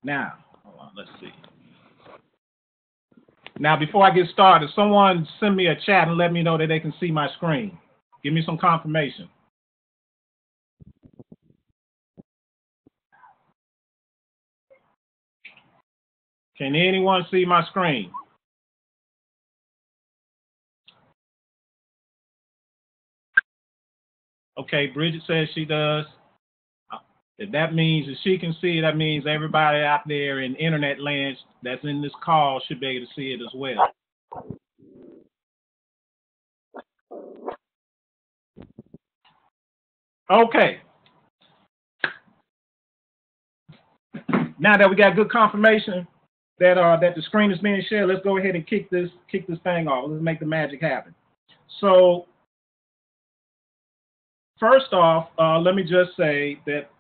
Now, hold on, let's see. Now, before I get started, someone send me a chat and let me know that they can see my screen. Give me some confirmation. Can anyone see my screen? Okay, Bridget says she does. If that means that she can see it, that means everybody out there in internet land that's in this call should be able to see it as well. Okay. Now that we got good confirmation that that the screen is being shared, let's go ahead and kick this thing off. Let's make the magic happen. So first off, let me just say that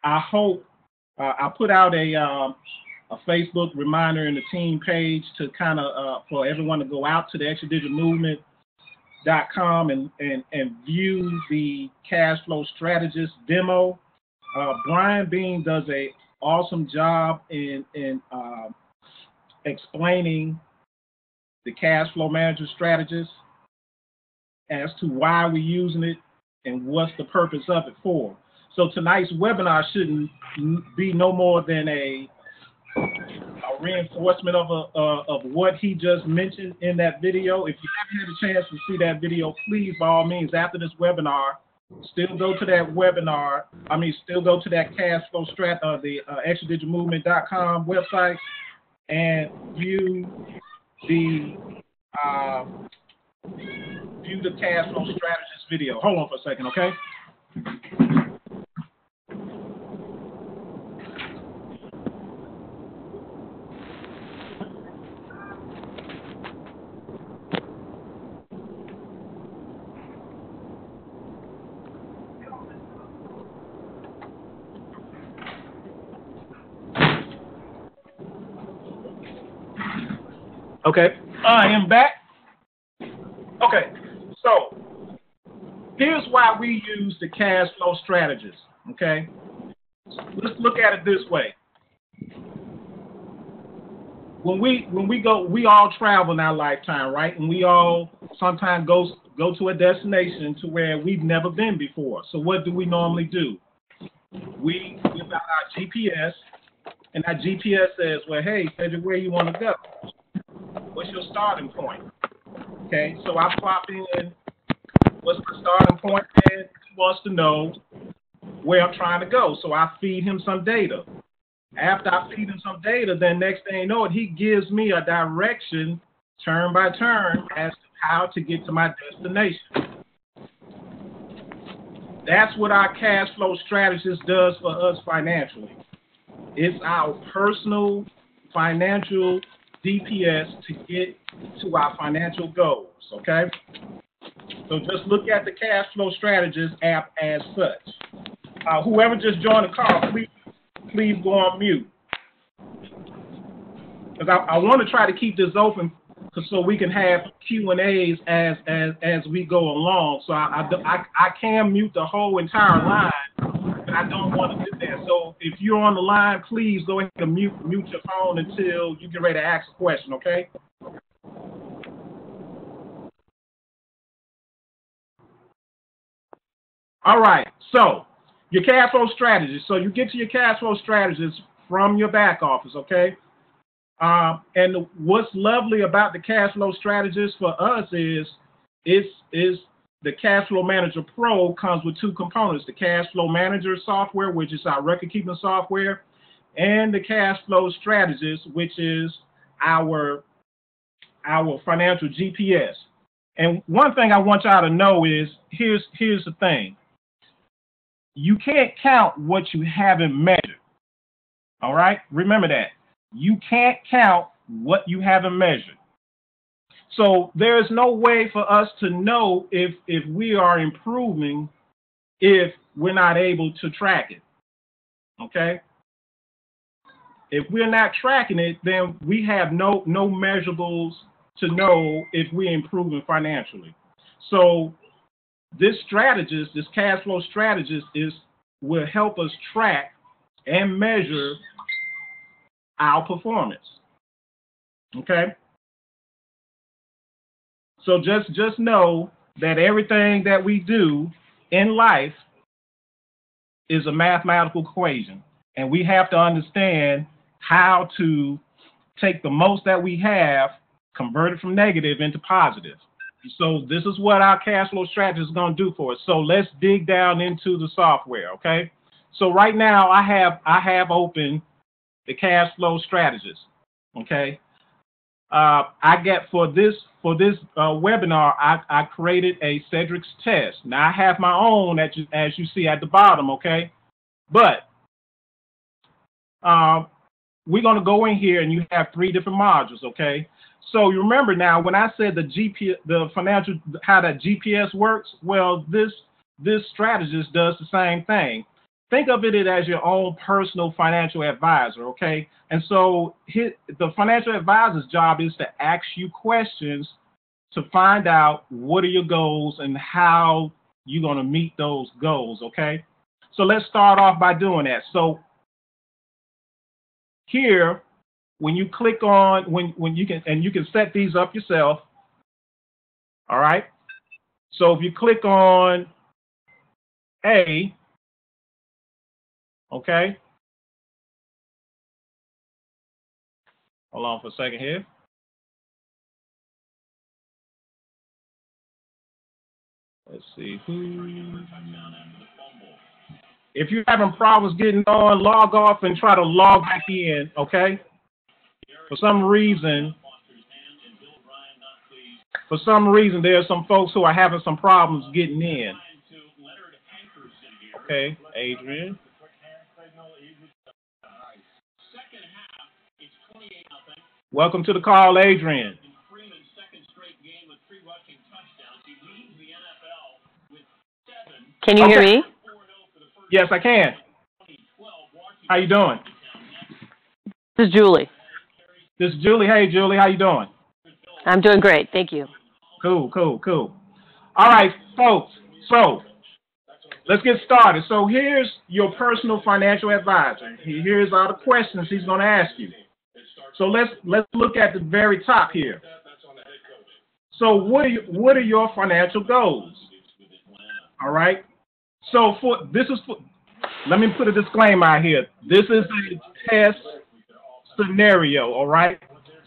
I hope I put out a Facebook reminder in the team page to kind of for everyone to go out to the extradigitalmovement.com and view the Cashflow Strategist demo. Brian Bean does a awesome job in explaining the Cashflow Manager Strategist as to why we're using it and what's the purpose of it for. So tonight's webinar shouldn't be no more than a reinforcement of what he just mentioned in that video. If you haven't had a chance to see that video, please, by all means, after this webinar, still go to that webinar. Still go to that Cashflow the extradigitalmovement.com website and view the Cashflow Strategist video. Hold on for a second, okay? Okay, I am back. Okay, so here's why we use the Cashflow Strategist, okay? Let's look at it this way. When we go, we all travel in our lifetime, right? And we all sometimes go to a destination to where we've never been before. So what do we normally do? We give out our GPS, and our GPS says, well, hey, Cedric, where you want to go? What's your starting point? Okay, so I plop in what's my starting point, and he wants to know where I'm trying to go. So I feed him some data. After I feed him some data, then next thing you know it, he gives me a direction, turn by turn, as to how to get to my destination. That's what our Cashflow Strategist does for us financially. It's our personal financial DPS to get to our financial goals, okay? So just look at the Cashflow Strategist app as such. Whoever just joined the call, please go on mute. Because I want to try to keep this open so we can have Q&As as we go along. So I can mute the whole entire line, but I don't want to do that. So if you're on the line, please go ahead and mute your phone until you get ready to ask a question, okay? All right, so your Cashflow Strategist. So you get to your Cashflow Strategist from your back office, okay? And what's lovely about the Cashflow Strategist for us is the Cashflow Manager Pro comes with two components: the Cashflow Manager software, which is our record-keeping software, and the Cashflow Strategist, which is our financial GPS. And one thing I want y'all to know is here's the thing: you can't count what you haven't measured. All right, remember that. You can't count what you haven't measured. So there's no way for us to know if we are improving if we're not able to track it. Okay? If we're not tracking it, then we have no measurables to know if we're improving financially. So this strategist, this Cashflow Strategist, will help us track and measure our performance. Okay? So just know that everything that we do in life is a mathematical equation, and we have to understand how to take the most that we have, convert it from negative into positive. So this is what our cash flow strategy is going to do for us. So let's dig down into the software, okay? So right now I have open the cash flow strategist, okay? I get for this webinar, I created a Cedric's test. Now I have my own as you see at the bottom, okay? But we're going to go in here and you have 3 different modules, okay? So you remember now when I said how that GPS works? Well, this strategist does the same thing. Think of it as your own personal financial advisor, okay? And so the financial advisor's job is to ask you questions to find out what are your goals and how you're going to meet those goals, okay? So let's start off by doing that. So here, when you click on, when you can set these up yourself, all right? So if you click on A, okay? Hold on for a second here. Let's see. If you're having problems getting on, log off and try to log back in, okay? For some reason, there's some folks who are having some problems getting in. Okay, Adrian. Welcome to the call, Adrian. Can you hear me? Yes, I can. How you doing? This is Julie. This is Julie. Hey, Julie, how you doing? I'm doing great. Thank you. Cool. All right, folks. So let's get started. So here's your personal financial advisor. Here's all the questions he's going to ask you. So let's look at the very top here. So what are your financial goals? All right. So let me put a disclaimer out here. This is a test scenario, all right?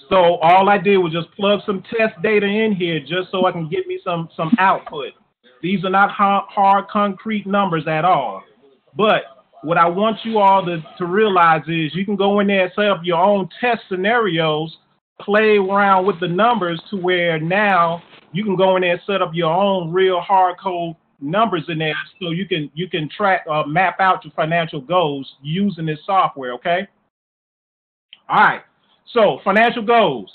So all I did was just plug some test data in here just so I can get me some output. These are not hard, concrete numbers at all. But what I want you all to realize is you can go in there and set up your own test scenarios, play around with the numbers to where now you can go in there and set up your own real hard code numbers in there so you can track map out your financial goals using this software, okay? All right, so financial goals.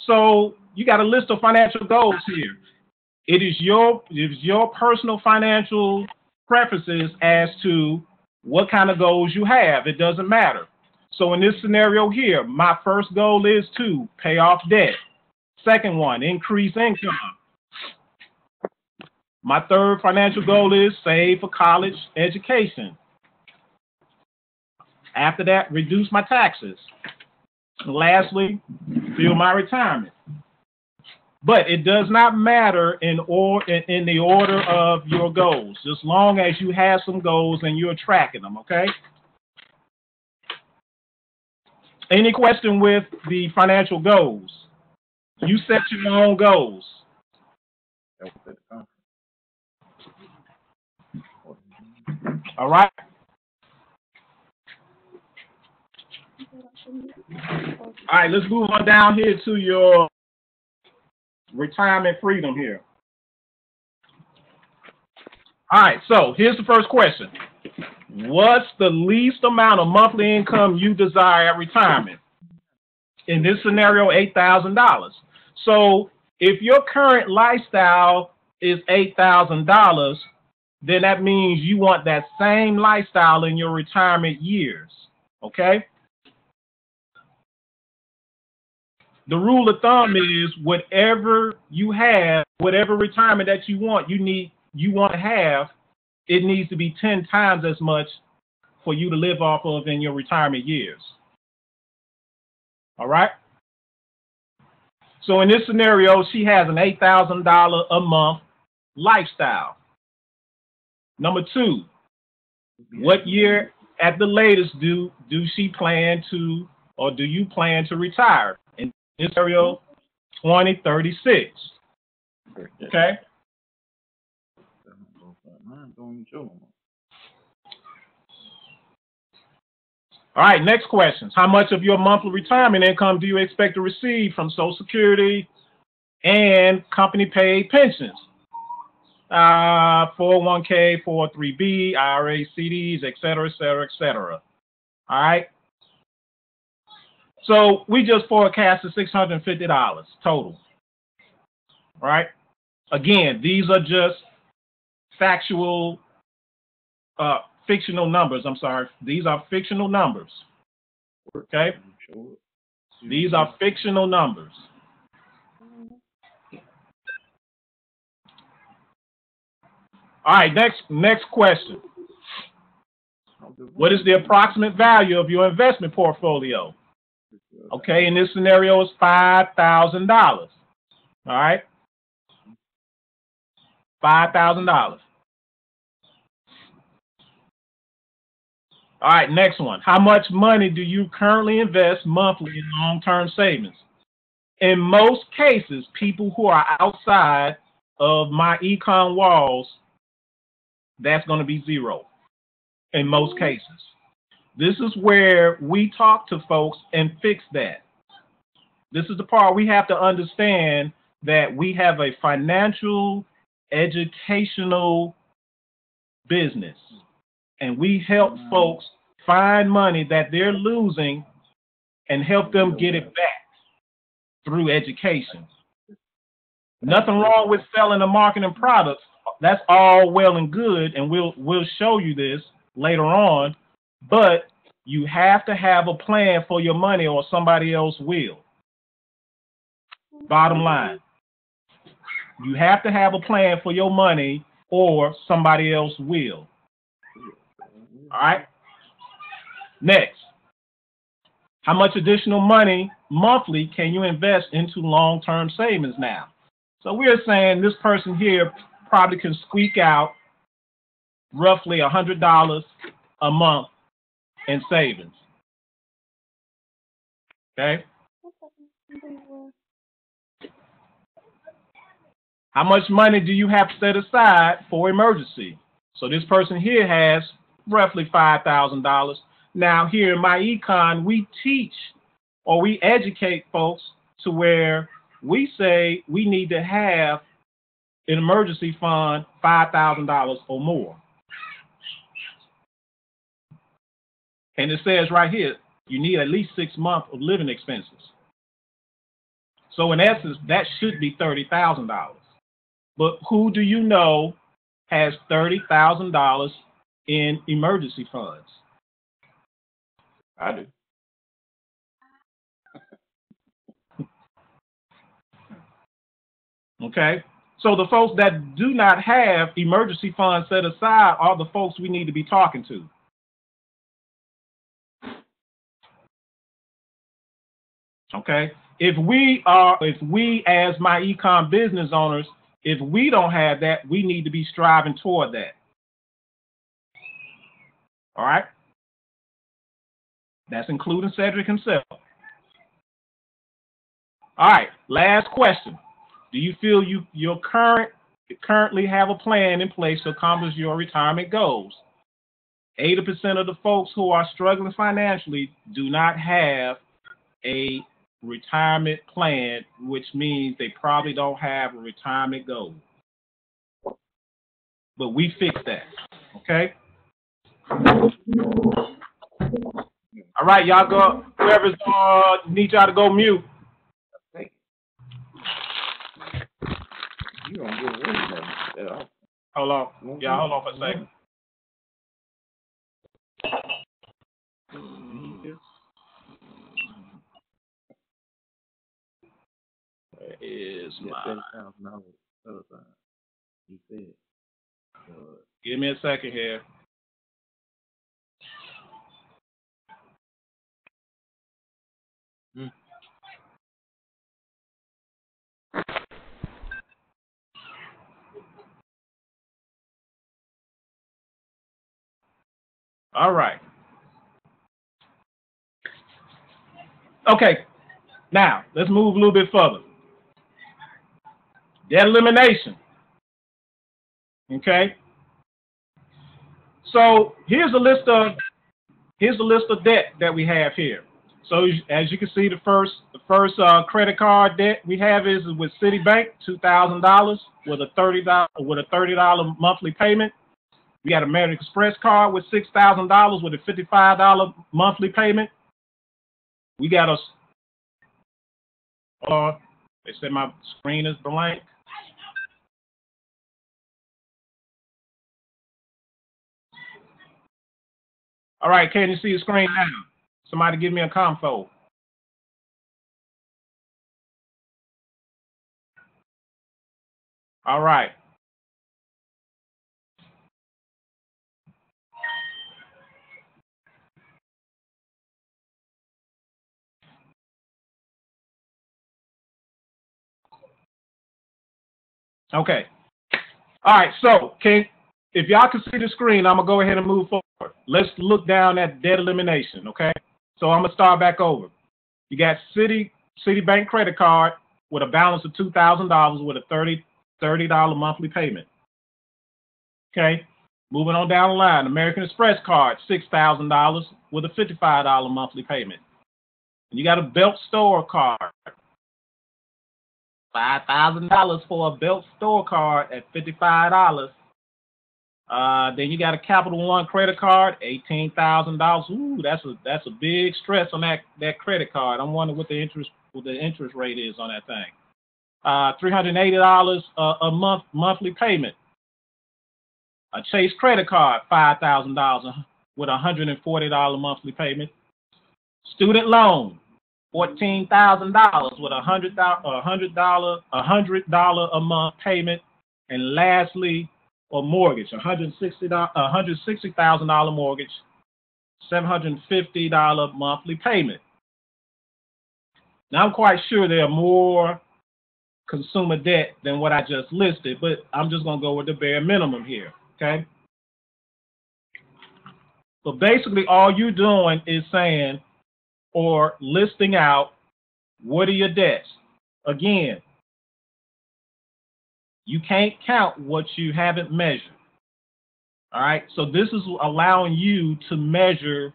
So you got a list of financial goals here. It is your personal financial preferences as to what kind of goals you have. It doesn't matter. So in this scenario here, my first goal is to pay off debt. Second one, increase income. My third financial goal is save for college education. After that, reduce my taxes. And lastly, build my retirement. But it does not matter in the order of your goals, as long as you have some goals and you're tracking them, okay? Any question with the financial goals? You set your own goals. All right. All right, let's move on down here to your retirement freedom here. All right, so here's the first question. What's the least amount of monthly income you desire at retirement? In this scenario, $8,000. So if your current lifestyle is $8,000, then that means you want that same lifestyle in your retirement years, okay? The rule of thumb is whatever you have, whatever retirement that you want to have, it needs to be 10 times as much for you to live off of in your retirement years. All right. So in this scenario, she has an $8,000 a month lifestyle. Number two, what year at the latest do she plan to, or do you plan to retire? In this scenario, 2036. Okay. All right, next questions. How much of your monthly retirement income do you expect to receive from Social Security and company paid pensions? 401k, 403b, IRA, CDs, et cetera, et cetera, et cetera. All right. So we just forecasted $650 total. All right. Again, these are just fictional numbers. I'm sorry. These are fictional numbers. Okay. These are fictional numbers. All right, next question. What is the approximate value of your investment portfolio? Okay, in this scenario, it's $5,000. All right, $5,000. All right, next one. How much money do you currently invest monthly in long-term savings? In most cases, people who are outside of my econ walls, that's going to be zero in most cases. This is where we talk to folks and fix that. This is the part we have to understand, that we have a financial, educational business, and we help folks find money that they're losing and help them get it back through education. Nothing wrong with selling and marketing products. That's all well and good, and we'll show you this later on, but you have to have a plan for your money or somebody else will. Bottom line, you have to have a plan for your money or somebody else will. All right. Next, how much additional money monthly can you invest into long-term savings now? So we're saying this person here probably can squeak out roughly $100 a month in savings. Okay. How much money do you have set aside for emergency? So this person here has roughly $5,000. Now here in my econ, we teach or we educate folks to where we say we need to have an emergency fund $5,000 or more. And it says right here, you need at least 6 months of living expenses. So in essence, that should be $30,000. But who do you know has $30,000 in emergency funds? I do. Okay. So the folks that do not have emergency funds set aside are the folks we need to be talking to. Okay. If we as my econ business owners, if we don't have that, we need to be striving toward that. All right. That's including Cedric himself. All right. Last question. Do you feel you currently have a plan in place to accomplish your retirement goals? 80% of the folks who are struggling financially do not have a retirement plan, which means they probably don't have a retirement goal. But we fix that, okay? All right, y'all go. Whoever's need y'all to go mute. You don't get rid of that. Hold on. Yeah, hold on for a second. Where is my... He said. Give me a second here. All right. Okay. Now, let's move a little bit further. Debt elimination. Okay. So here's a list of debt that we have here. So as you can see, the first credit card debt we have is with Citibank, $2,000 with a $30 monthly payment. We got American Express card with $6,000 with a $55 monthly payment. We got they said my screen is blank. All right, can you see the screen now? Somebody give me a confo. All right. Okay. All right, so if y'all can see the screen, I'm going to go ahead and move forward. Let's look down at debt elimination, okay? So I'm going to start back over. You got Citibank credit card with a balance of $2,000 with a $30 monthly payment. Okay, moving on down the line, American Express card, $6,000 with a $55 monthly payment. And you got a Belt Store card, $5,000 for a Belt Store card at $55. Then you got a Capital One credit card, $18,000. Ooh, that's a big stress on that credit card. I'm wondering what the interest rate is on that thing. $380 a month monthly payment. A Chase credit card, $5,000 with a $140 monthly payment. Student loan, $14,000 with a $100 a month payment. And lastly, a mortgage, $160,000 mortgage, $750 monthly payment. Now, I'm quite sure there are more consumer debt than what I just listed, but I'm just going to go with the bare minimum here, okay? So basically, all you're doing is saying or listing out what are your debts. Again, you can't count what you haven't measured. All right, so this is allowing you to measure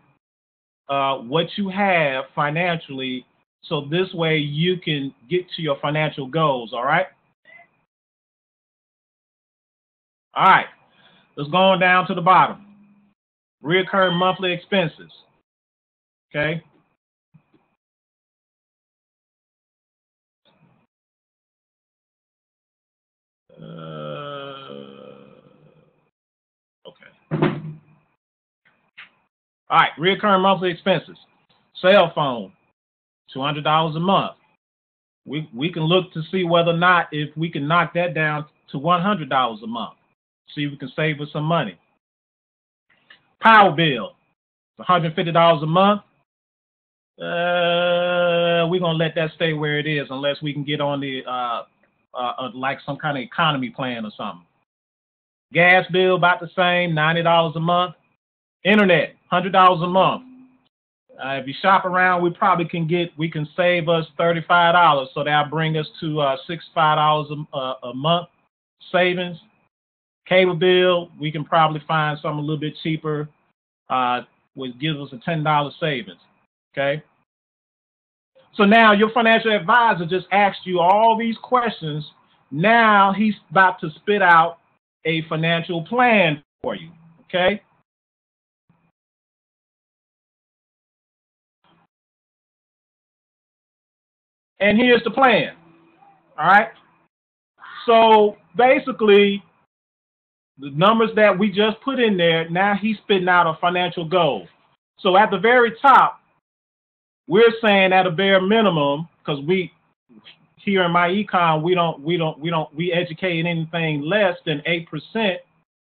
what you have financially, so this way you can get to your financial goals. All right. All right, let's go on down to the bottom. Recurring monthly expenses. Okay. Okay. All right, recurring monthly expenses. Cell phone, $200 a month. We can look to see whether or not if we can knock that down to $100 a month. See if we can save us some money. Power bill, $150 a month. We're gonna let that stay where it is unless we can get on the like some kind of economy plan or something. Gas bill about the same, $90 a month. Internet, $100 a month. If you shop around, we can save us $35, so that'll bring us to $65 a month savings. Cable bill, we can probably find something a little bit cheaper, which gives us a $10 savings. Okay. So now your financial advisor just asked you all these questions. Now he's about to spit out a financial plan for you. Okay. And here's the plan. All right. So basically, the numbers that we just put in there, now he's spitting out a financial goal. So at the very top, we're saying at a bare minimum, because we here in my econ, we educate anything less than 8%,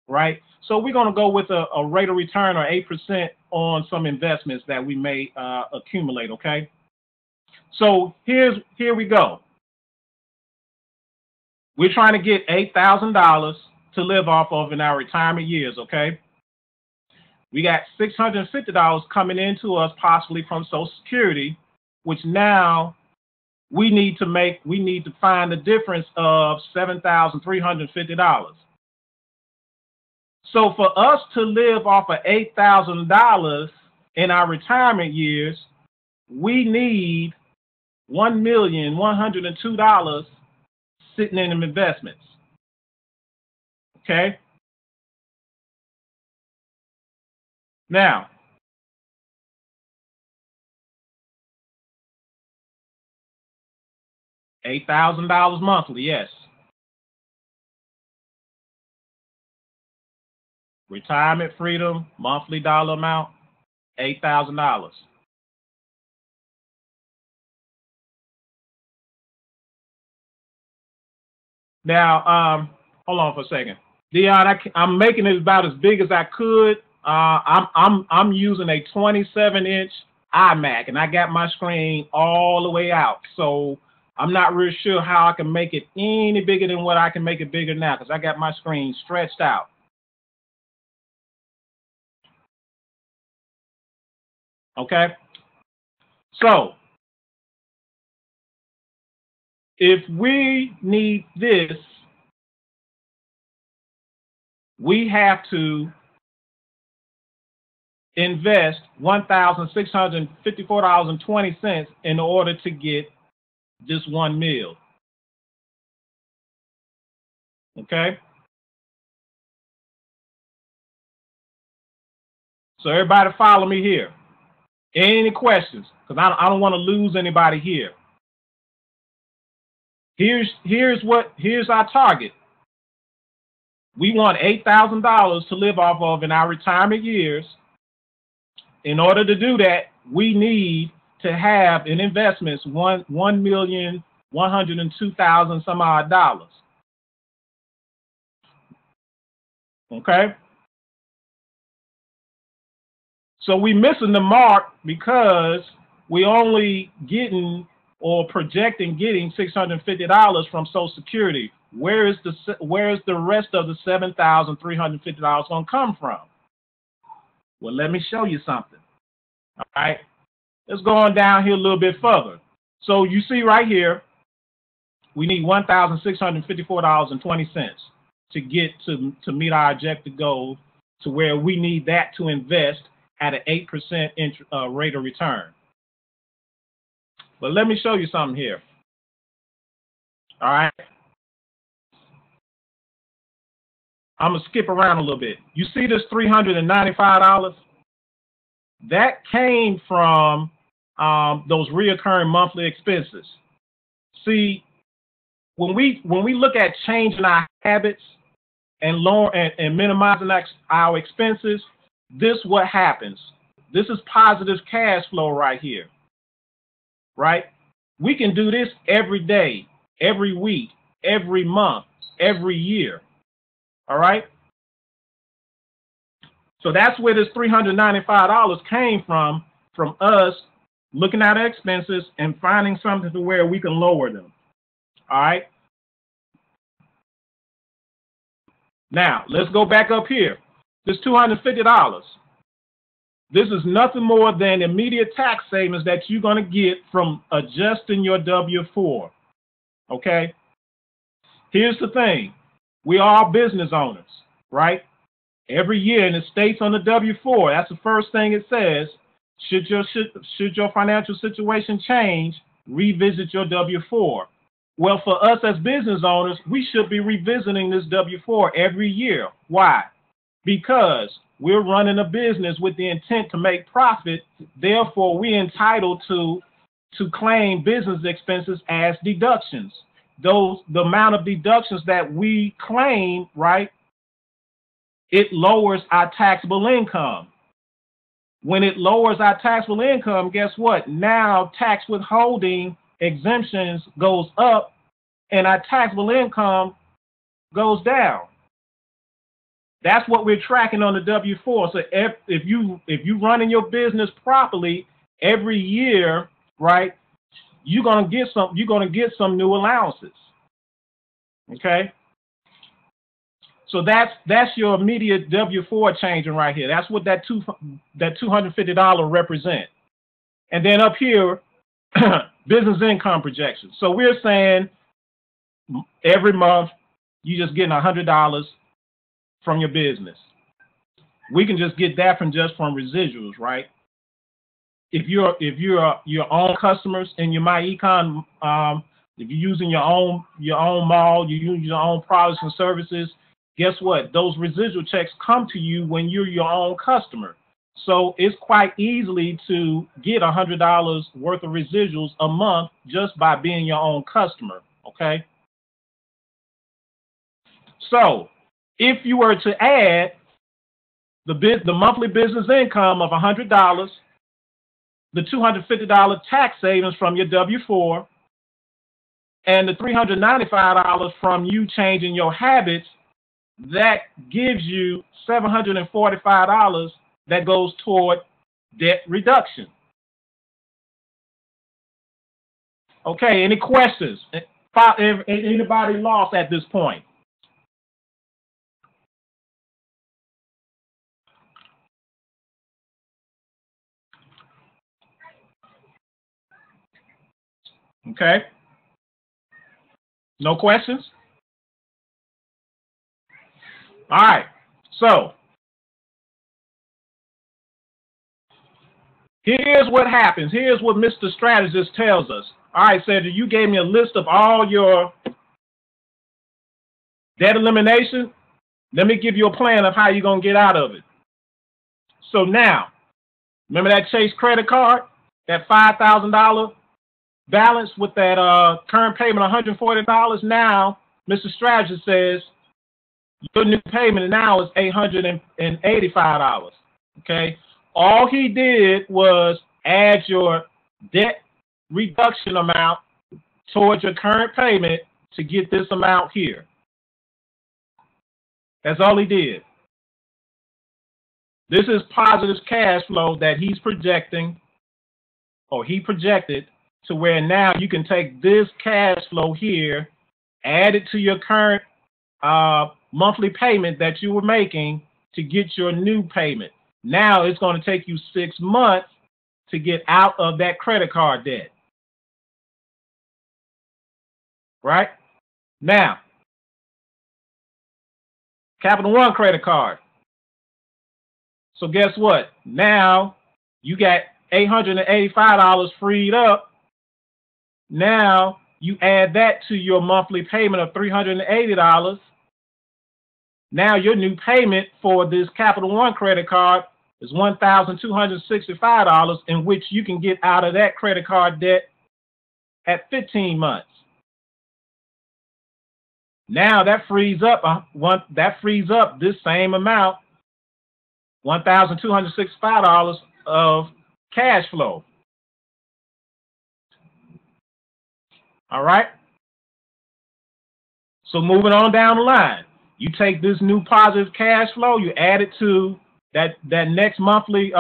right? So we're going to go with a rate of return or 8% on some investments that we may accumulate. Okay. So here we go. We're trying to get $8,000 to live off of in our retirement years. Okay. We got $650 coming into us possibly from Social Security, which now we need to find the difference of $7,350. So for us to live off of $8,000 in our retirement years, we need $1,102 sitting in investments. Okay? Now, $8,000 monthly, yes. Retirement freedom, monthly dollar amount, $8,000. Now, hold on for a second, Dion. I'm making it about as big as I could. I'm using a 27-inch iMac, and I got my screen all the way out. So I'm not really sure how I can make it any bigger than what I can make it bigger now, because I got my screen stretched out. Okay. So if we need this, we have to invest $1,654.20 in order to get this $1 million. Okay? So everybody follow me here. Any questions? Because I don't want to lose anybody here. Here's our target. We want $8,000 to live off of in our retirement years. In order to do that, we need to have in investments $1,102,000 some odd dollars. Okay? So we missing the mark because we only getting or projecting getting $650 from Social Security. Where is the rest of the $7,350 going to come from? Well, let me show you something. All right, let's go on down here a little bit further. So you see right here, we need $1,654.20 to get to meet our objective goal, to where we need that to invest at an 8% rate of return. But let me show you something here. All right. I'm going to skip around a little bit. You see this $395? That came from those reoccurring monthly expenses. See, when we look at changing our habits and minimizing our expenses, this is what happens. This is positive cash flow right here. Right? We can do this every day, every week, every month, every year. All right? So that's where this $395 came from us looking at our expenses and finding something to where we can lower them. All right? Now, let's go back up here. This $250. This is nothing more than immediate tax savings that you're going to get from adjusting your W-4. Okay? Here's the thing. We are business owners, right? Every year, and it states on the W-4, that's the first thing it says, should your financial situation change, revisit your W-4. Well, for us as business owners, we should be revisiting this W-4 every year. Why? Because we're running a business with the intent to make profit. Therefore, we're entitled to claim business expenses as deductions. The amount of deductions that we claim, right, it lowers our taxable income. When it lowers our taxable income, guess what? Now tax withholding exemptions goes up and our taxable income goes down. That's what we're tracking on the W-4. So if you running your business properly every year, right, you're gonna get some new allowances. Okay. So that's your immediate W-4 changing right here. That's what that $250 represent. And then up here, business income projection. So we're saying every month you just getting $100 from your business. We can just get that from residuals, right? If you're your own customers in your MyEcon, if you're using your own mall, you use your own products and services, guess what? Those residual checks come to you when you're your own customer. So it's quite easily to get $100 worth of residuals a month just by being your own customer, okay? So if you were to add the monthly business income of $100, the $250 tax savings from your W-4, and the $395 from you changing your habits, that gives you $745 that goes toward debt reduction. Okay, any questions? Anybody lost at this point? Okay. No questions? All right. So here's what happens. Here's what Mr. Strategist tells us. All right, Sandra, you gave me a list of all your debt elimination. Let me give you a plan of how you're going to get out of it. So now, remember that Chase credit card, that $5,000 balance with that current payment of $140? Now, Mr. Strategist says your new payment now is $885. Okay? All he did was add your debt reduction amount towards your current payment to get this amount here. That's all he did. This is positive cash flow that he's projecting, or he projected, to where now you can take this cash flow here, add it to your current monthly payment that you were making to get your new payment. Now it's going to take you 6 months to get out of that credit card debt. Right? Now, Capital One credit card. So guess what? Now you got $885 freed up. Now you add that to your monthly payment of $380. Now your new payment for this Capital One credit card is $1,265, in which you can get out of that credit card debt at 15 months. Now that frees up this same amount, $1,265 of cash flow. All right. So moving on down the line, you take this new positive cash flow, you add it to that next monthly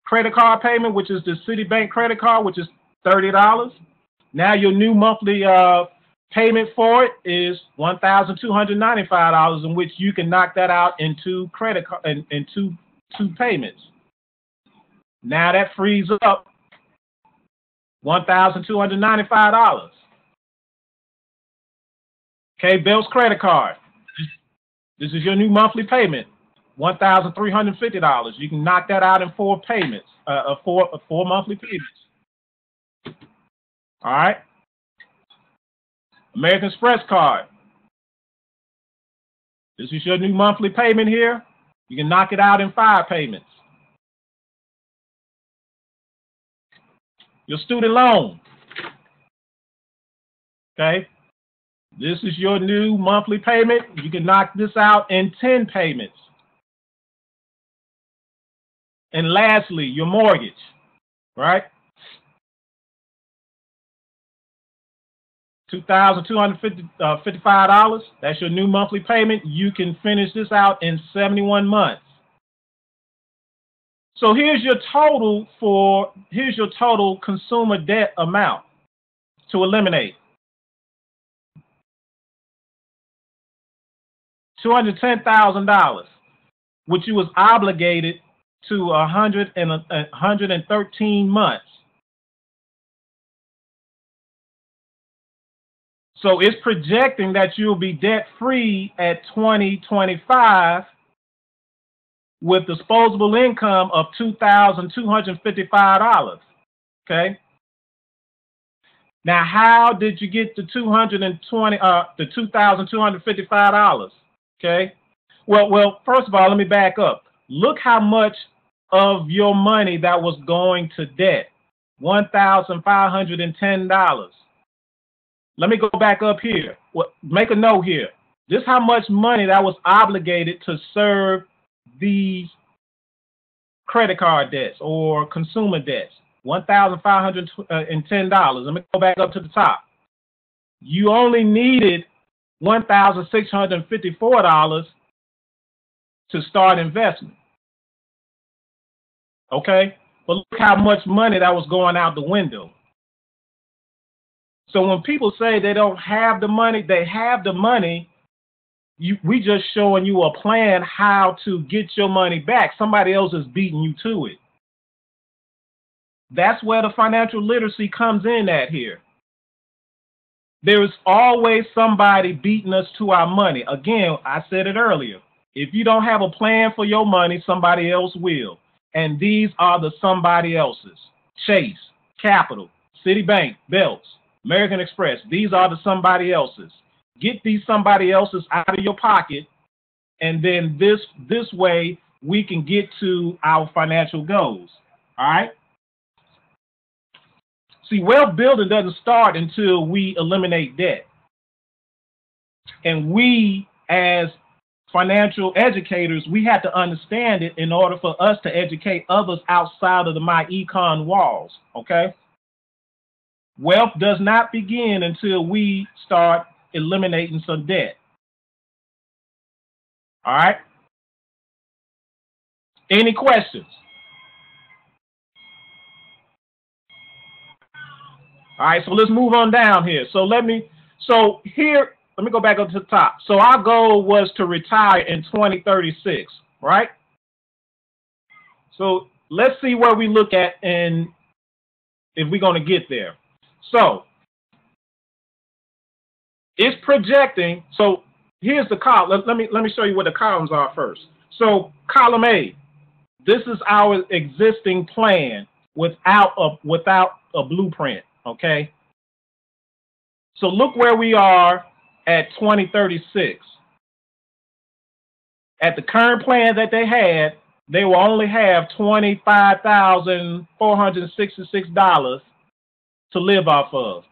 credit card payment, which is the Citibank credit card, which is $30. Now your new monthly payment for it is $1,295, in which you can knock that out in two payments. Now that frees up $1,295. Okay, Bill's credit card. This is your new monthly payment, $1,350. You can knock that out in 4 payments, four monthly payments. All right. American Express card. This is your new monthly payment here. You can knock it out in 5 payments. Your student loan. Okay. This is your new monthly payment. You can knock this out in 10 payments. And lastly, your mortgage, right? $2,255. That's your new monthly payment. You can finish this out in 71 months. So here's your total consumer debt amount to eliminate. $210,000, which you was obligated to 113 months. So it's projecting that you'll be debt-free at 2025 with disposable income of $2,255. Okay. Now, how did you get the $2,255? Okay. Well, first of all, let me back up. Look how much of your money that was going to debt. $1,510. Let me go back up here. Make a note here. This is how much money that was obligated to serve these credit card debts or consumer debts. $1,510. Let me go back up to the top. You only needed $1,654 to start investment. Okay? But look how much money that was going out the window. So when people say they don't have the money, they have the money. We just showing you a plan how to get your money back. Somebody else is beating you to it. That's where the financial literacy comes in at here. There's always somebody beating us to our money. Again, I said it earlier. If you don't have a plan for your money, somebody else will. And these are the somebody else's. Chase, Capital, Citibank, Belts, American Express. These are the somebody else's. Get these somebody else's out of your pocket, and then this way we can get to our financial goals. All right? See, wealth building doesn't start until we eliminate debt. And we, as financial educators, we have to understand it in order for us to educate others outside of the My Econ walls, okay? Wealth does not begin until we start eliminating some debt. All right? Any questions? All right, so let's move on down here. So let me go back up to the top. So our goal was to retire in 2036, right? So let's see where we look at and if we're going to get there. So it's projecting. So here's the column. Let me show you what the columns are first. So column A, this is our existing plan without a blueprint. Okay. So look where we are at 2036. At the current plan that they had, they will only have $25,466 to live off of.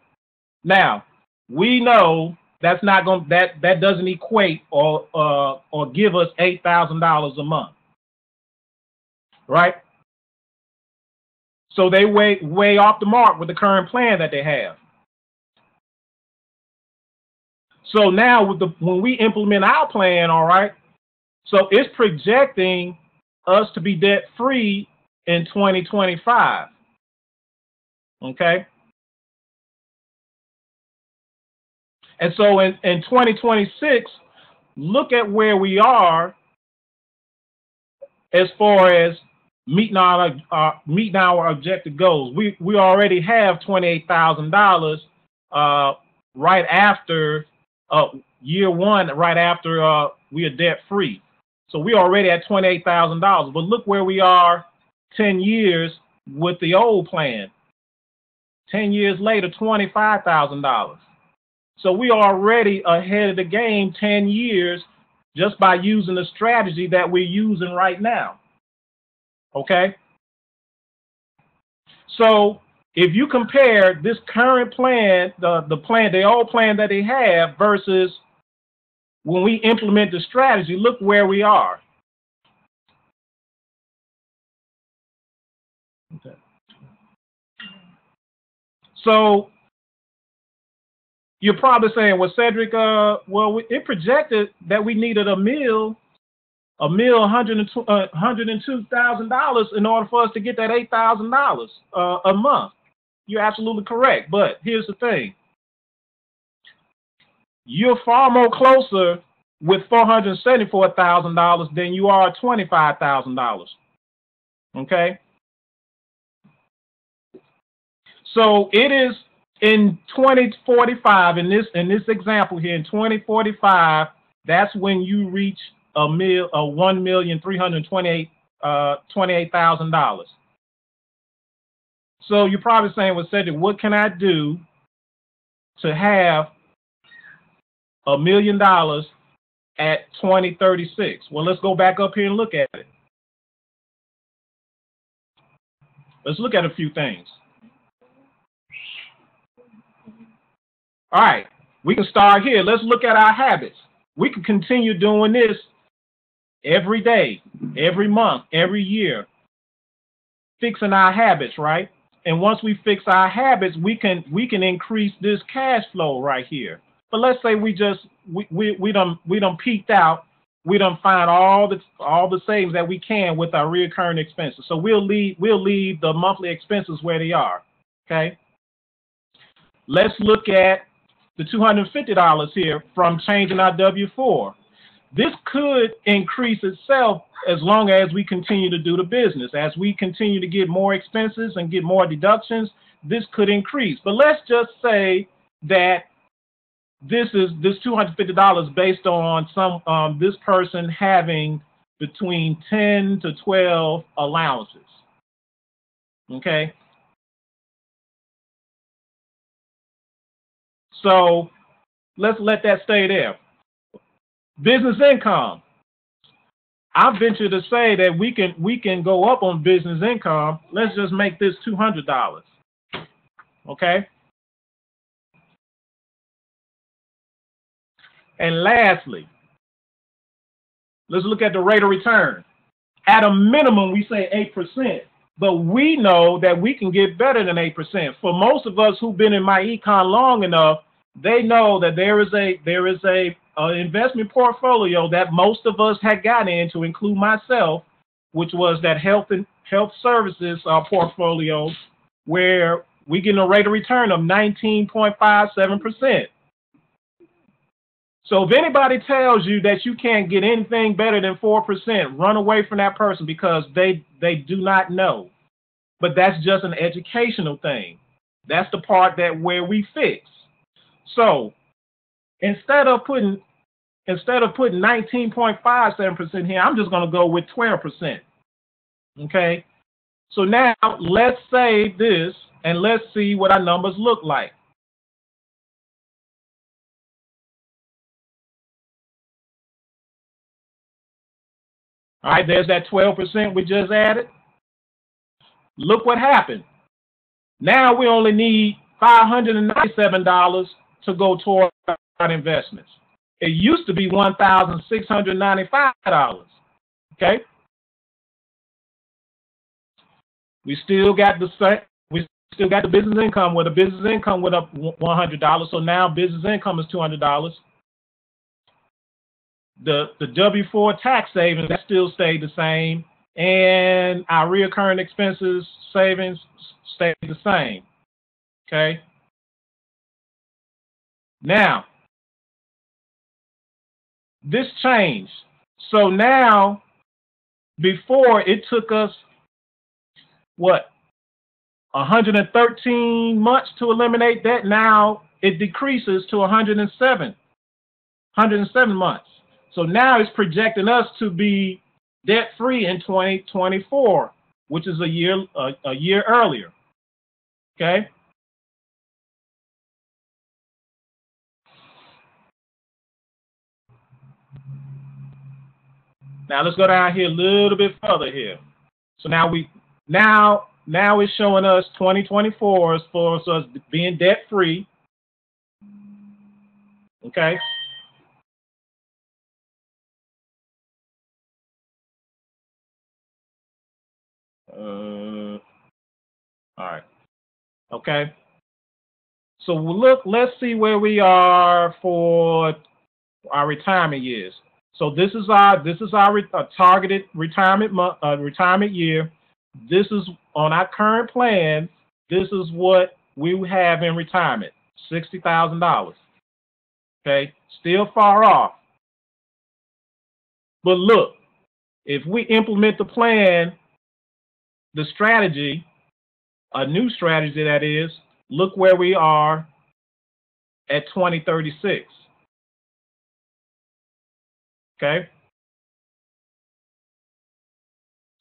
Now, we know that's not going that doesn't equate or give us $8,000 a month. Right? So they way off the mark with the current plan that they have. So now when we implement our plan, all right, so it's projecting us to be debt free in 2025. Okay. And so in 2026, look at where we are as far as meeting our objective goals. We already have $28,000 right after year one, right after we are debt free. So we're already at $28,000. But look where we are 10 years with the old plan. 10 years later, $25,000. So we are already ahead of the game 10 years just by using the strategy that we're using right now. Okay? So if you compare this current plan, the old plan that they have versus when we implement the strategy, look where we are. Okay. So you're probably saying, well, Cedric, it projected that we needed $102,000 in order for us to get that $8,000 a month. You're absolutely correct. But here's the thing. You're far more closer with $474,000 than you are $25,000. Okay? So it is in 2045, in this example here, in 2045, that's when you reach $1,328,000. So you're probably saying, well, Cedric, what can I do to have $1 million at 2036? Well, let's go back up here and look at it. Let's look at a few things. All right, we can start here. Let's look at our habits. We can continue doing this every day, every month, every year, fixing our habits, right? And once we fix our habits, we can increase this cash flow right here. But let's say we done peaked out. We done find all the savings that we can with our recurring expenses. So we'll leave the monthly expenses where they are. Okay. Let's look at the $250 here from changing our W-4. This could increase itself as long as we continue to do the business. As we continue to get more expenses and get more deductions, this could increase. But let's just say that this $250 based on this person having between 10 to 12 allowances. Okay. So let's let that stay there. Business income. I venture to say that we can go up on business income. Let's just make this $200. Okay. And lastly, let's look at the rate of return. At a minimum, we say 8%, but we know that we can get better than 8%. For most of us who've been in my econ long enough, they know that there is a investment portfolio that most of us had gotten into, include myself, which was that health services portfolio, where we get a rate of return of 19.57%. So if anybody tells you that you can't get anything better than 4%, run away from that person, because they do not know. But that's just an educational thing. That's the part where we fix. So instead of putting 19.57% here, I'm just going to go with 12%. Okay. So now let's save this and let's see what our numbers look like. All right, there's that 12% we just added. Look what happened. Now we only need $597 to go toward our investments. It used to be $1,695. Okay. We still got the business income, where the business income went up $100. So now business income is $200. The W-4 tax savings, that still stayed the same, and our recurring expenses savings stayed the same. Okay. Now, this changed. So now, before it took us, 113 months to eliminate that. Now it decreases to 107 months. So now it's projecting us to be debt-free in 2024, which is a year earlier. Okay. Now let's go down here a little bit further here. So now it's showing us 2024 as far as us being debt-free. Okay. All right. Okay. So let's see where we are for our retirement years. So this is our targeted retirement year. This is on our current plan. This is what we have in retirement, $60,000. Okay, still far off. But look, if we implement the plan, the strategy, a new strategy that is, look where we are at 2036. Okay?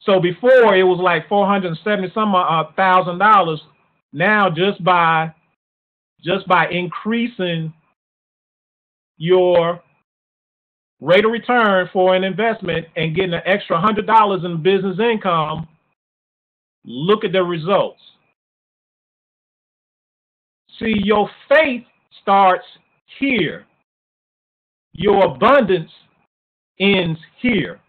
So before it was like $470 some $1,000. Now just by increasing your rate of return for an investment and getting an extra $100 in business income, look at the results. See, your faith starts here. Your abundance ends here.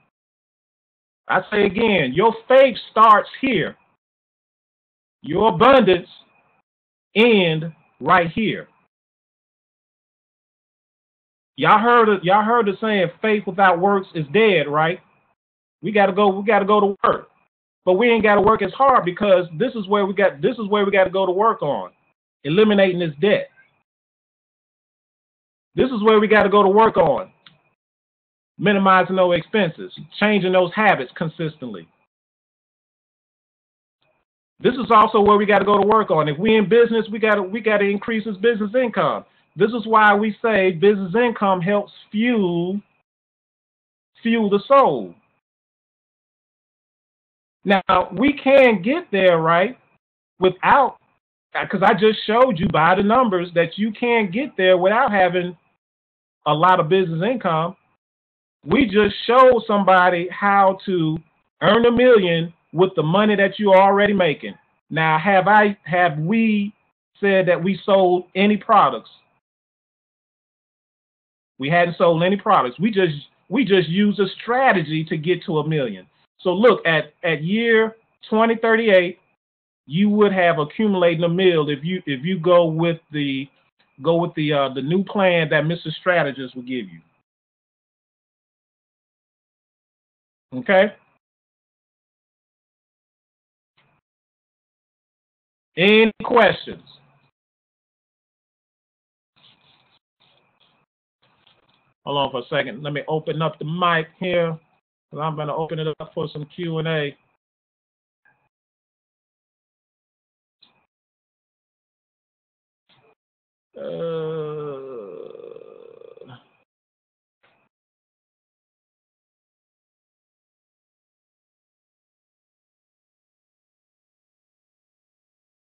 I say again, your faith starts here. Your abundance ends right here. Y'all heard the saying, faith without works is dead, right? We gotta go to work. But we ain't gotta work as hard because this is where we gotta go to work on. Eliminating this debt. This is where we gotta go to work on. Minimizing those expenses, changing those habits consistently. This is also where we got to go to work on. If we in business, we got to increase this business income. This is why we say business income helps fuel the soul. Now, we can get there, right, without, because I just showed you by the numbers that you can get there without having a lot of business income. We just showed somebody how to earn $1 million with the money that you're already making. Now, have we said that we sold any products? We hadn't sold any products. We just used a strategy to get to $1 million. So look, at year 2038, you would have accumulated $1 million if you go with the new plan that Mr. Strategist will give you. Okay. Any questions? Hold on for a second. Let me open up the mic here. I'm going to open it up for some Q&A.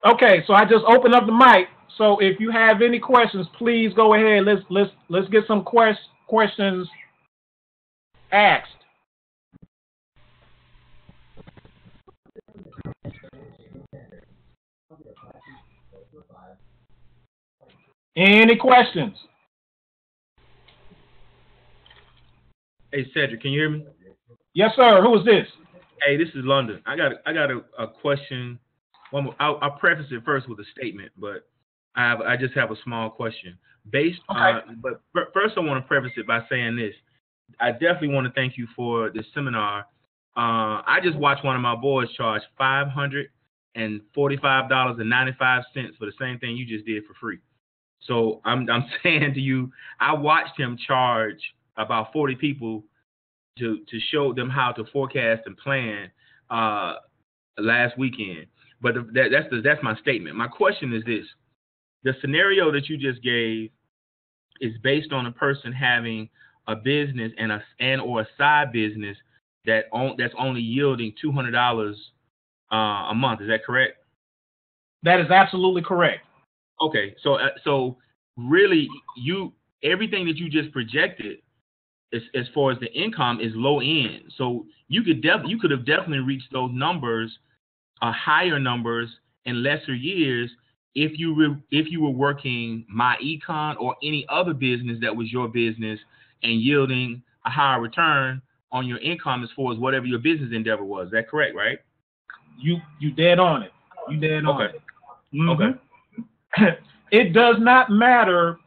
Okay, so I just opened up the mic. So if you have any questions, please go ahead. Let's get some questions asked. Any questions? Hey Cedric, can you hear me? Yes, sir. Who is this? Hey, this is London. I got a question. One more. I'll preface it first with a statement, but I just have a small question. But first I want to preface it by saying this. I definitely want to thank you for this seminar. I just watched one of my boys charge $545.95 for the same thing you just did for free. So I'm saying to you, I watched him charge about 40 people to show them how to forecast and plan last weekend. But that's my statement. My question is this: the scenario that you just gave is based on a person having a business and or a side business that's only yielding $200 a month. Is that correct? That is absolutely correct. Okay, so really, everything that you just projected, as far as the income, is low end. So you could have definitely reached those numbers, higher numbers in lesser years, if you were working my econ or any other business that was your business and yielding a higher return on your income as far as whatever your business endeavor was. Is that correct, right? You dead on it. You dead on it. Mm-hmm. Okay. It does not matter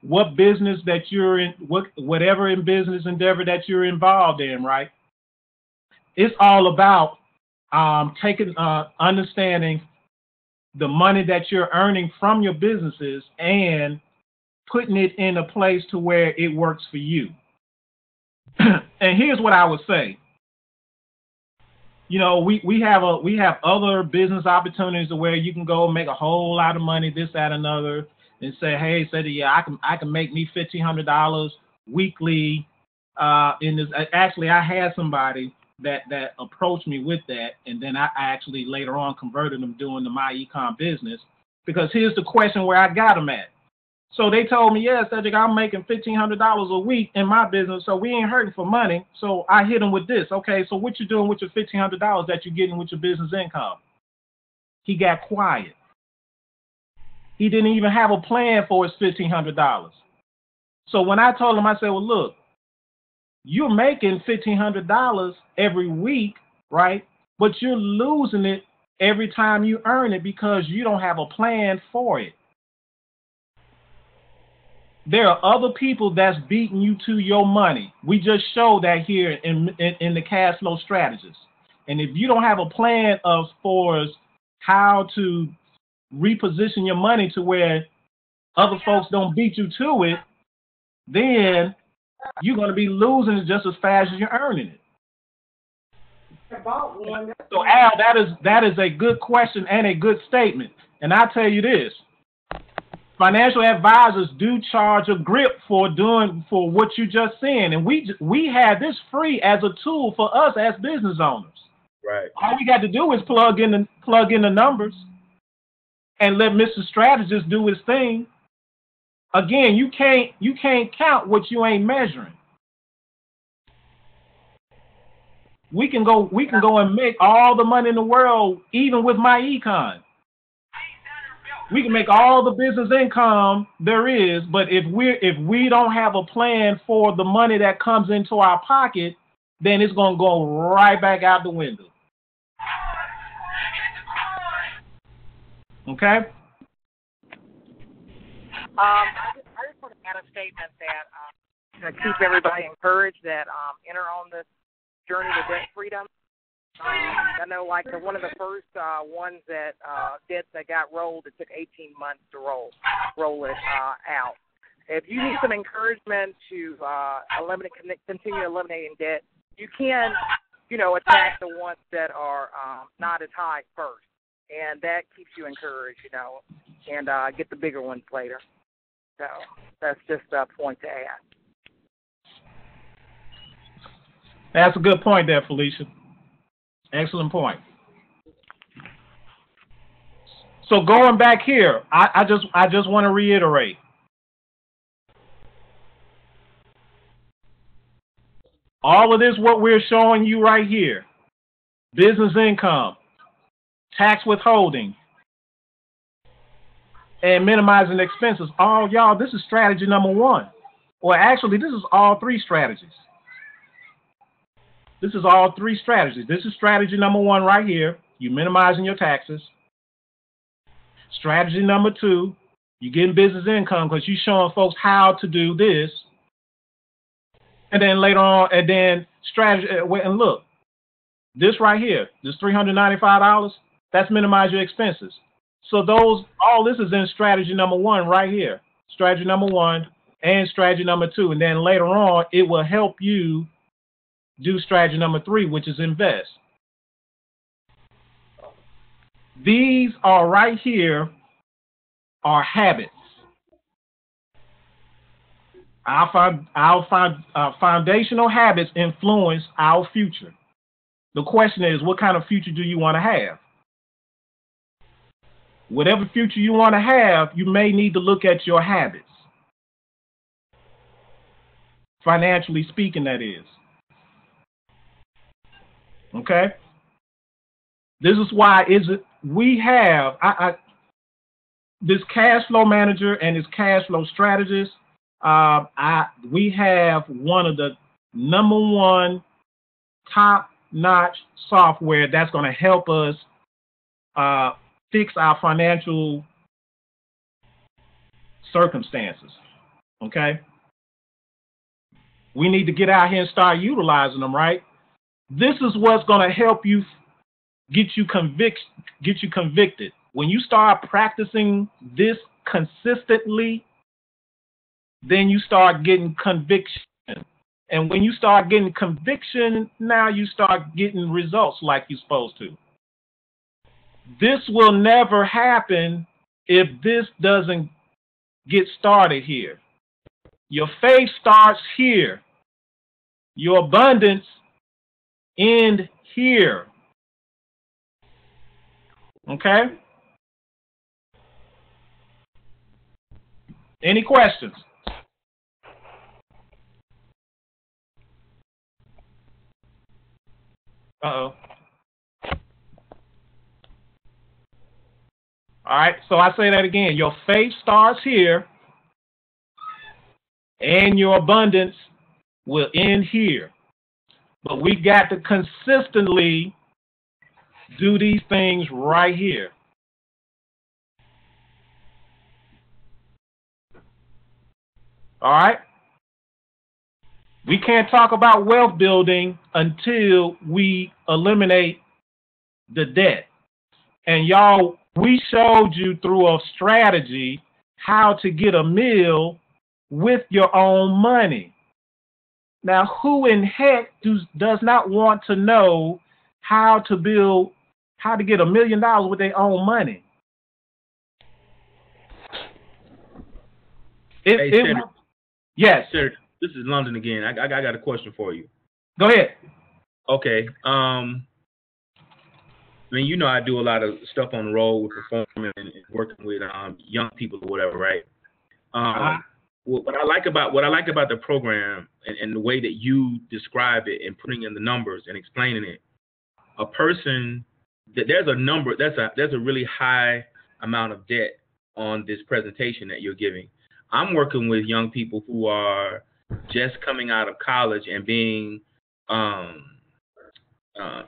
what business that you're in, whatever in business endeavor that you're involved in, right? It's all about understanding the money that you're earning from your businesses and putting it in a place to where it works for you. And here's what I would say. You know, we have other business opportunities where you can go make a whole lot of money, this, that, another, and say, hey, yeah, I can make me $1,500 weekly. In this, actually, I had somebody that approached me with that, and then I actually later on converted them doing the my ecom business, because here's the question where I got them at. So they told me, yeah, Cedric, I'm making $1,500 a week in my business, so we ain't hurting for money. So I hit them with this. Okay, so what you doing with your $1,500 that you're getting with your business income? He got quiet. He didn't even have a plan for his $1,500. So when I told him, I said, well, look, you're making $1,500 every week, right? But you're losing it every time you earn it because you don't have a plan for it. There are other people that's beating you to your money. We just showed that here in the cash flow strategist. And if you don't have a plan of for how to reposition your money to where other folks don't beat you to it, then you're going to be losing it just as fast as you're earning it. So Al, that is a good question and a good statement. And I tell you this. Financial advisors do charge a grip for what you just saying, and we have this free as a tool for us as business owners. Right. All we got to do is plug in the numbers and let Mr. Strategist do his thing. Again, you can't count what you ain't measuring. We can go and make all the money in the world, even with my econ. We can make all the business income there is, but if we don't have a plan for the money that comes into our pocket, then it's gonna go right back out the window. Okay. I just want to add a statement that to keep everybody encouraged that enter on this journey to debt freedom. I know, like one of the first ones that debts that got rolled, it took 18 months to roll it out. If you need some encouragement to continue eliminating debt, you can, attack the ones that are not as high first, and that keeps you encouraged, and get the bigger ones later. So that's just a point to add. That's a good point there, Felicia. Excellent point. So going back here, I just want to reiterate. All of this, what we're showing you right here, business income, tax withholding, and minimizing expenses. All y'all, this is strategy number one. Or actually, this is all three strategies. This is all three strategies. This is strategy number one right here. You minimizing your taxes. Strategy number two, you getting business income because you're showing folks how to do this. And then later on, and then strategy, and look, this right here, this $395, that's minimize your expenses. So all this is in strategy number one right here. Strategy number one and strategy number two. And then later on, it will help you do strategy number three, which is invest. These are right here are habits. Our foundational habits influence our future. The question is, what kind of future do you want to have? Whatever future you want to have, you may need to look at your habits. Financially speaking, that is. Okay? This is why we have this cash flow manager and this cash flow strategist. We have one of the number one top-notch software that's going to help us fix our financial circumstances. Okay? We need to get out here and start utilizing them, right? This is what's going to help you get you convicted. When you start practicing this consistently, then you start getting conviction. And when you start getting conviction, now you start getting results like you're supposed to. This will never happen if this doesn't get started here. Your faith starts here. Your abundance ends here. Okay? Any questions? Uh-oh. All right, so I say that again. Your faith starts here, and your abundance will end here. But we got to consistently do these things right here. All right? We can't talk about wealth building until we eliminate the debt. And y'all, we showed you through a strategy how to get a meal with your own money. Now, who in heck does not want to know how to get $1 million with their own money? Yes. Sir, this is London again. I got a question for you. Go ahead. Okay. I mean, you know, I do a lot of stuff on the road with performing and working with young people or whatever, right? What I like about the program and the way that you describe it and putting in the numbers and explaining it, a person that there's a really high amount of debt on this presentation that you're giving. I'm working with young people who are just coming out of college and being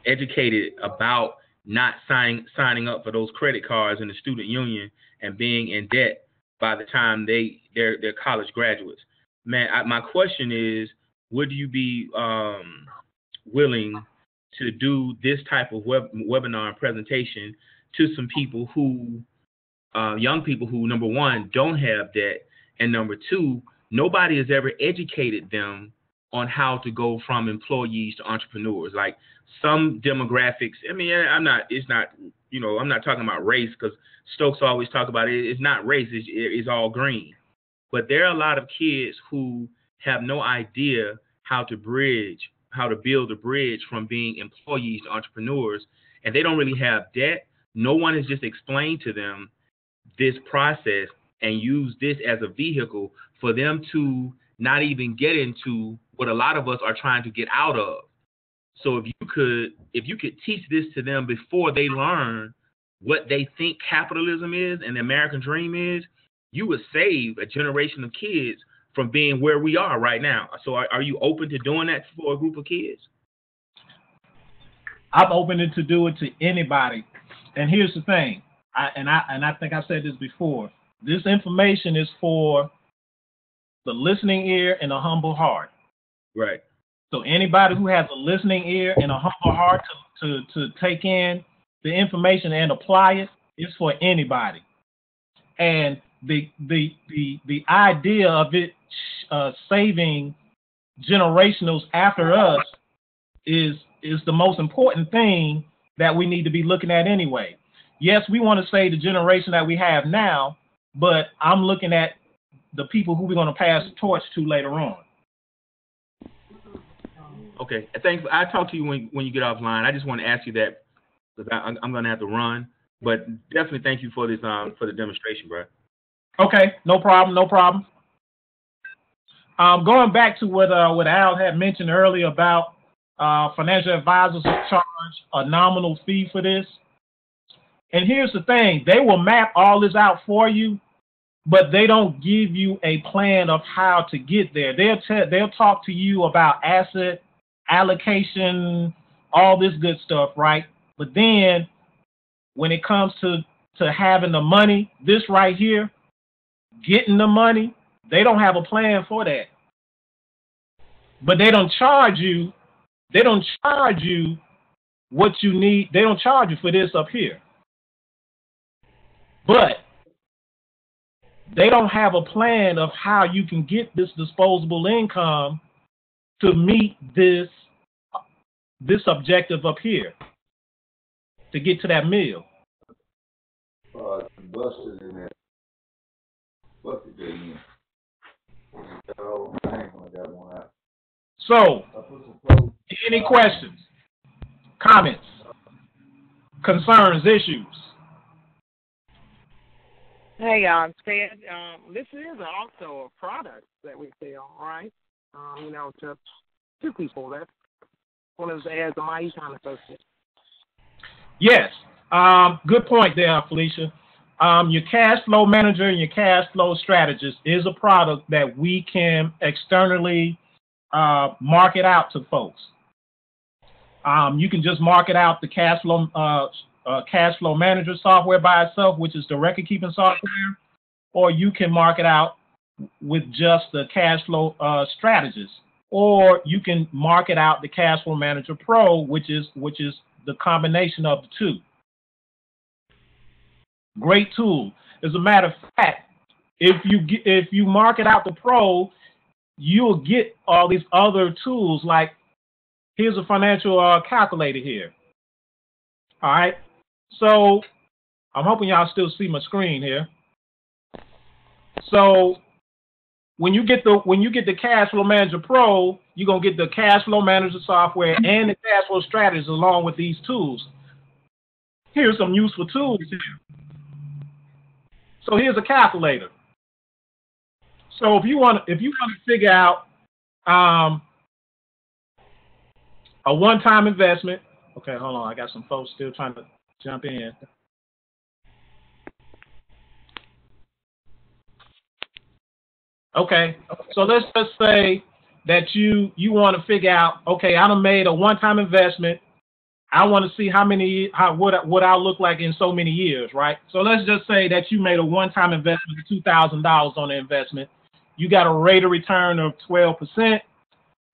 educated about not signing up for those credit cards in the student union and being in debt by the time they're college graduates. Man, my question is, would you be willing to do this type of webinar and presentation to some people who, young people who, number one, don't have debt, and number two, nobody has ever educated them on how to go from employees to entrepreneurs? Like some demographics, I mean, I'm not talking about race, because Stokes always talk about it. It's not race, it's all green. But there are a lot of kids who have no idea how to build a bridge from being employees to entrepreneurs, and they don't really have debt. No one has just explained to them this process and use this as a vehicle for them to not even get into what a lot of us are trying to get out of. So if you could teach this to them before they learn what they think capitalism is and the American dream is, you would save a generation of kids from being where we are right now. So are you open to doing that for a group of kids? I'm open to do it to anybody. And here's the thing, I think I said this before. This information is for the listening ear and a humble heart. Right. So anybody who has a listening ear and a humble heart to take in the information and apply it is for anybody. And the idea of it saving generationals after us is the most important thing that we need to be looking at anyway. Yes, we want to save the generation that we have now, but I'm looking at the people who we're going to pass the torch to later on. Okay, thanks. I'll talk to you when you get offline. I just want to ask you that because I'm going to have to run. But definitely thank you for this for the demonstration, bro. Okay, no problem. Going back to what Al had mentioned earlier about financial advisors who charge a nominal fee for this. And here's the thing, they will map all this out for you, but they don't give you a plan of how to get there. They'll talk to you about asset allocation, all this good stuff, right? But then when it comes to having the money, this right here, getting the money, they don't have a plan for that. But they don't charge you what you need. They don't charge you for this up here. But they don't have a plan of how you can get this disposable income to meet this objective up here, to get to that meal? Busted in there. Busted in. Oh, I ain't gonna get one out. So, any questions, comments, concerns, issues? Hey, Ted, this is also a product that we sell, right? To people. That's one of the ads of my e-com associate. Yes. Good point there, Felicia. Your cash flow manager and your cash flow strategist is a product that we can externally market out to folks. You can just market out the cash flow manager software by itself, which is the record keeping software, or you can market out with just the cash flow strategist, or you can market out the cash flow manager pro, which is the combination of the two. Great tool. As a matter of fact, if you market out the pro, you'll get all these other tools. Like, here's a financial calculator here. All right. So I'm hoping y'all still see my screen here. So when you get the Cash Flow Manager Pro, you're gonna get the Cash Flow Manager software and the Cash Flow Strategist along with these tools. Here's some useful tools here. So here's a calculator. So if you want to figure out a one-time investment. Okay, hold on. I got some folks still trying to jump in. Okay, so let's just say that you want to figure out, okay, I done made a one-time investment. I want to see what I'll look like in so many years, right? So let's just say that you made a one-time investment of $2,000 on the investment. You got a rate of return of 12%,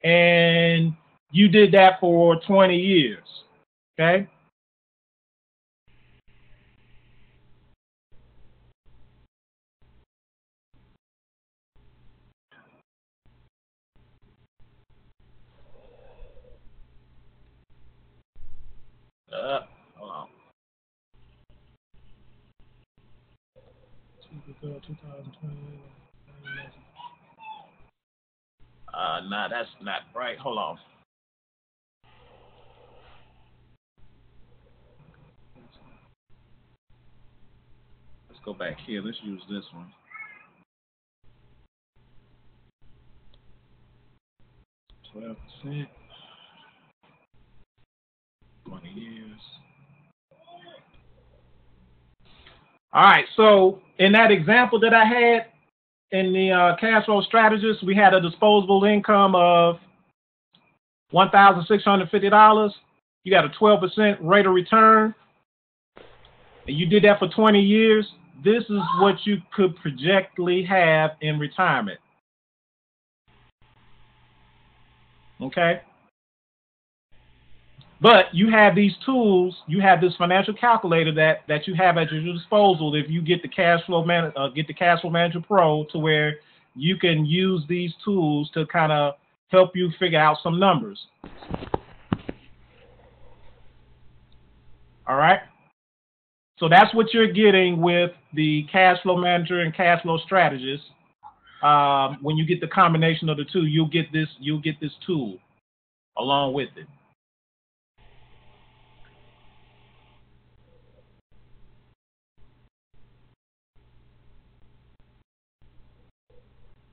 and you did that for 20 years, okay? Hold on. 2020. Nah, that's not right. Hold on. Let's go back here. Let's use this one. %, 20 years. All right, so in that example that I had in the cash flow strategist, we had a disposable income of $1,650. You got a 12% rate of return, and you did that for 20 years. This is what you could projectly have in retirement. Okay? But you have these tools, you have this financial calculator that you have at your disposal if you get the Cash Flow Manager Pro, to where you can use these tools to kind of help you figure out some numbers. All right? So that's what you're getting with the Cash Flow Manager and Cash Flow Strategist. When you get the combination of the two, you'll get this tool along with it.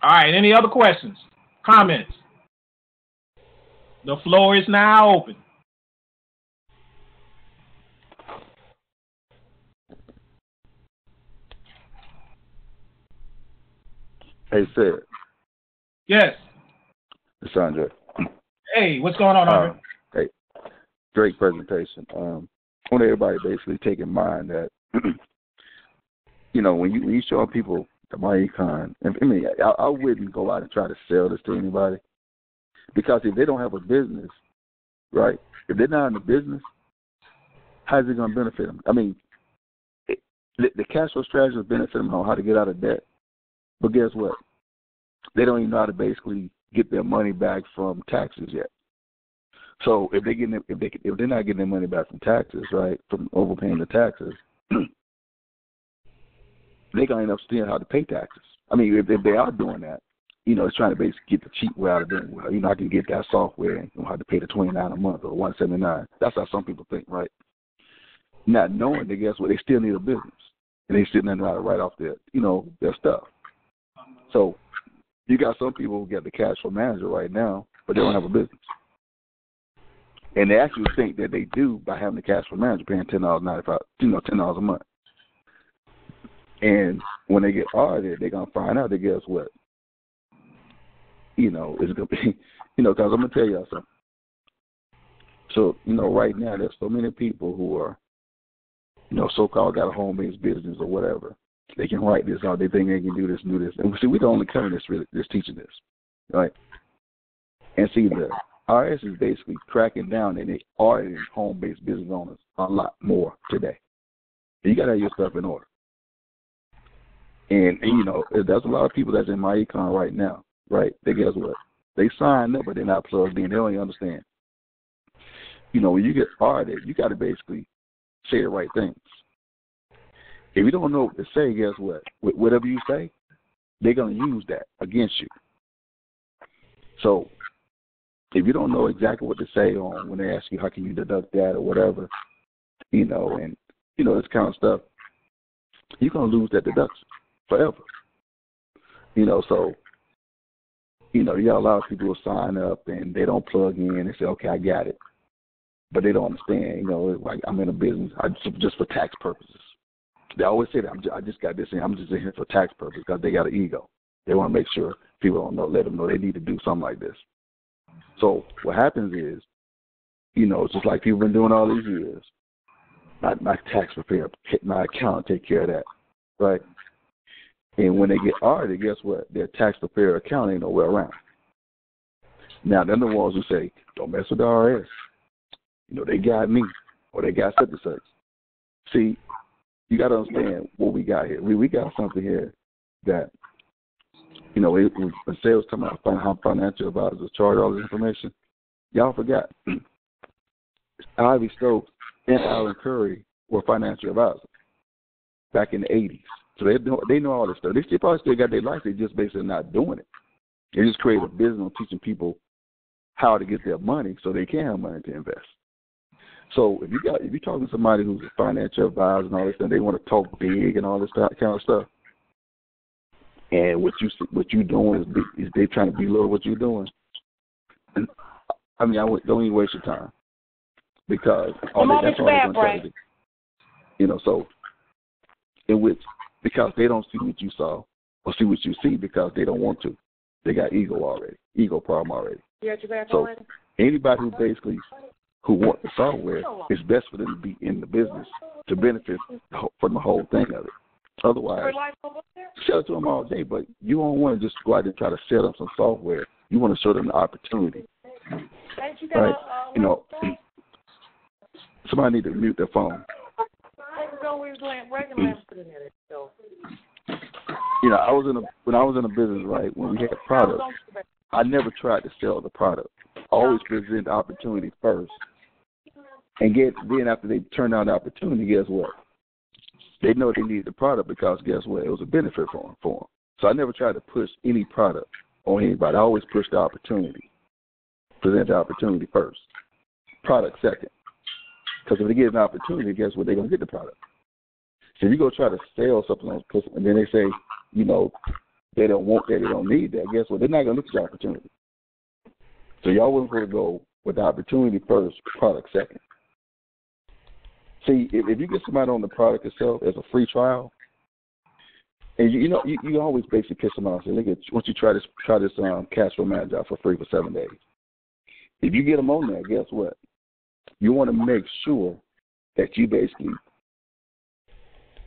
All right, any other questions, comments? The floor is now open. Hey, Sid. Yes. It's Andre. Hey, what's going on, Andre? Hey, great presentation. I want everybody basically take in mind that, when you show people the money econ, I wouldn't go out and try to sell this to anybody, because if they don't have a business, right? If they're not in the business, how's it going to benefit them? The cash flow strategy will benefit them on how to get out of debt, but guess what? They don't even know how to basically get their money back from taxes yet. So if they're not getting their money back from taxes, right, from overpaying the taxes, they're gonna end up still how to pay taxes. I mean, if they are doing that, it's trying to basically get the cheap way out of doing it. I can get that software and have to pay the $29 a month or $179. That's how some people think, right? Not knowing that, guess what? They still need a business, and they still know how to write off their stuff. So you got some people who get the cash flow manager right now, but they don't have a business, and they actually think that they do by having the cash flow manager, paying $10.95, $10 a month. And when they get audited, they're gonna find out that, guess what? It's gonna be, because I'm gonna tell y'all something. So, right now there's so many people who are, so-called got a home-based business or whatever. They can write this out. They think they can do this and do this. And see, we're the only company that's teaching this, right? And see, the IRS is basically cracking down and they auditing home-based business owners a lot more today. You got to have your stuff in order. And there's a lot of people that's in my econ right now, right? They guess what? They signed up, but they're not plugged in. They don't even understand. When you get audited, you got to basically say the right things. If you don't know what to say, guess what? Whatever you say, they're going to use that against you. So if you don't know exactly what to say on when they ask you how can you deduct that or whatever, and this kind of stuff, you're going to lose that deduction forever. So, you got a lot of people who sign up and they don't plug in and say, okay, I got it. But they don't understand, like I'm in a business just for tax purposes. They always say that I just got this and I'm just in here for tax purposes because they got an ego. They want to make sure people don't know, let them know they need to do something like this. So what happens is, it's just like people have been doing all these years. My tax preparer, my accountant take care of that, right? And when they get audited, guess what? Their tax preparer account ain't nowhere around. Now, they're the ones who say, don't mess with the IRS. They got me, or they got such and such. See, you got to understand what we got here. We got something here that, when sales come out, how financial advisors charge all this information, y'all forgot. Ivy Stokes and Alan Curry were financial advisors back in the 80s. So they know all this stuff. They probably still got their life. They just basically not doing it. They just create a business on teaching people how to get their money so they can have money to invest. So if you're talking to somebody who's a financial advisor and all this stuff, they want to talk big and all this kind of stuff. And what you doing is they trying to belittle what you're doing. And, I mean, don't even waste your time because that's all they're going to try to do. So in which because they don't see what you saw or see what you see because they don't want to. They got ego problem already. So anybody who wants the software, it's best for them to be in the business to benefit from the whole thing of it. Otherwise, sell it to them all day, but you don't want to just go out and try to sell them some software. You want to show them the opportunity. Right? Somebody need to mute their phone. When I was in a business, right, when we had products, I never tried to sell the product. I always present the opportunity first. And then after they turn down the opportunity, guess what? They know they needed the product because guess what? It was a benefit for them. So I never tried to push any product on anybody. I always pushed the opportunity. Present the opportunity first. Product second. Because if they get an opportunity, guess what? They're going to get the product. So if you go try to sell something on person and then they say, they don't want that, they don't need that, guess what? They're not going to look at your opportunity. So y'all wouldn't want to go with the opportunity first, product second. See, if you get somebody on the product itself as a free trial, and you always basically piss them off and say, look, once you try this Cashflow manager for free for 7 days. If you get them on there, guess what? You want to make sure that you basically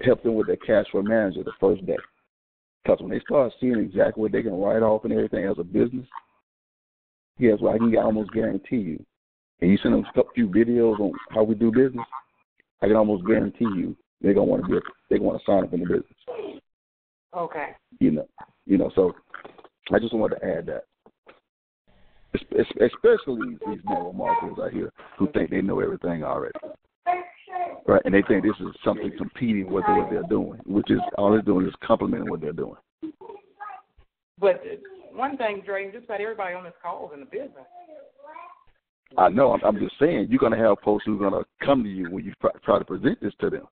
help them with their Cashflow manager the first day. Because when they start seeing exactly what they can write off and everything as a business, guess what? I can almost guarantee you, and you send them a few videos on how we do business, I can almost guarantee you they're gonna want to sign up in the business. Okay. So I just wanted to add that. especially these network marketers out here who think they know everything already, right? And they think this is something competing with what they're doing, which is all they're doing is complementing what they're doing. But one thing, Dre, just about everybody on this call is in the business. I know. I'm just saying you're going to have folks who are going to come to you when you try to present this to them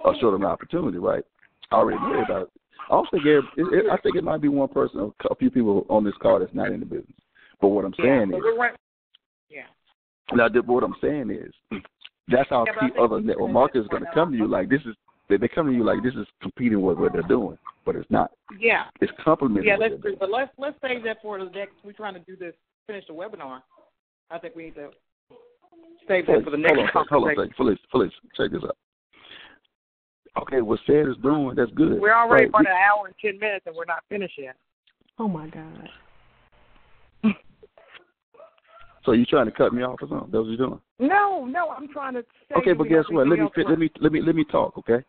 or show them an opportunity, right? I already know about it. I also I think it might be one person, a few people on this call that's not in the business. But what I'm saying is, now what I'm saying is, that's how other network marketers are going to come to you like this is. They come to you like this is competing with what they're doing, but it's not. Yeah. It's complementing. Yeah, let's save that for the next. We're trying to do this, finish the webinar. I think we need to save that for the next conversation. Hold on a second. Felix, check this out. Okay, what Said is doing, that's good. We're already about an hour and 10 minutes, and we're not finished yet. Oh, my God. So you trying to cut me off or something? That's what you're doing? No, I'm trying to say. Okay, but guess what? Let me talk, okay?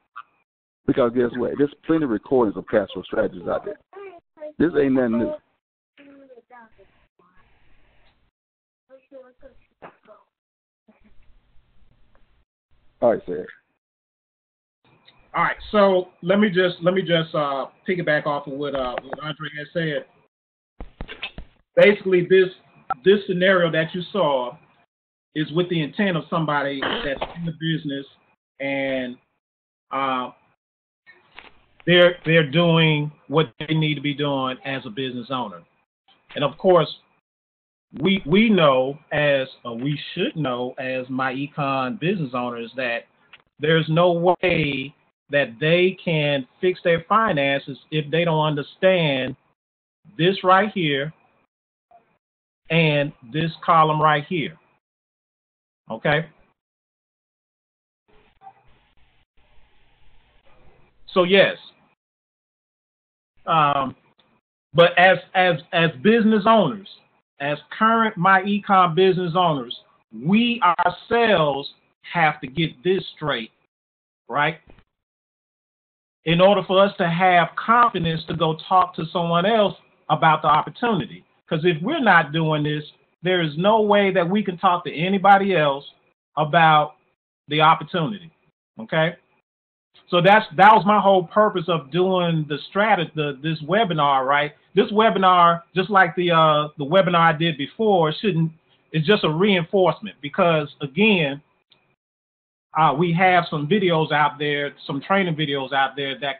Because guess what? There's plenty of recordings of Cashflow strategies out there. This ain't nothing new. All right, Sarah. All right, so let me just piggyback off of what Andre has said. Basically, this scenario that you saw is with the intent of somebody that's in the business and they're doing what they need to be doing as a business owner. And of course, we know we should know as my econ business owners that there's no way that they can fix their finances if they don't understand this right here and this column right here. Okay? So yes. But as business owners, as current my econ business owners, we ourselves have to get this straight, right? In order for us to have confidence to go talk to someone else about the opportunity. Because if we're not doing this, there is no way that we can talk to anybody else about the opportunity. Okay? So that was my whole purpose of doing this webinar, right? This webinar, just like the webinar I did before, it's just a reinforcement because again, we have some videos out there, some training videos out there that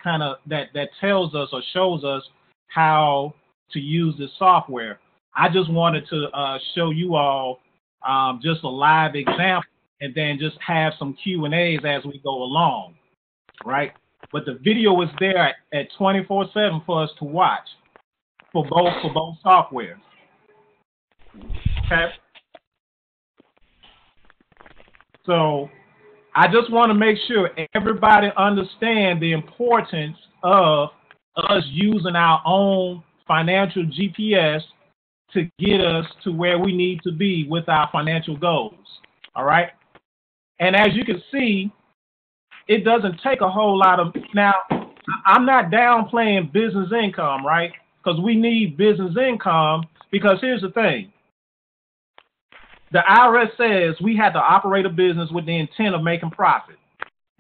that tells us or shows us how to use this software. I just wanted to show you all just a live example and then just have some Q&As as we go along, right? But the video is there at 24/7 for us to watch for both softwares. Okay. So I just want to make sure everybody understand the importance of us using our own financial GPS to get us to where we need to be with our financial goals. All right. And as you can see, it doesn't take a whole lot of, now, I'm not downplaying business income, right? Because we need business income because here's the thing. The IRS says we have to operate a business with the intent of making profit,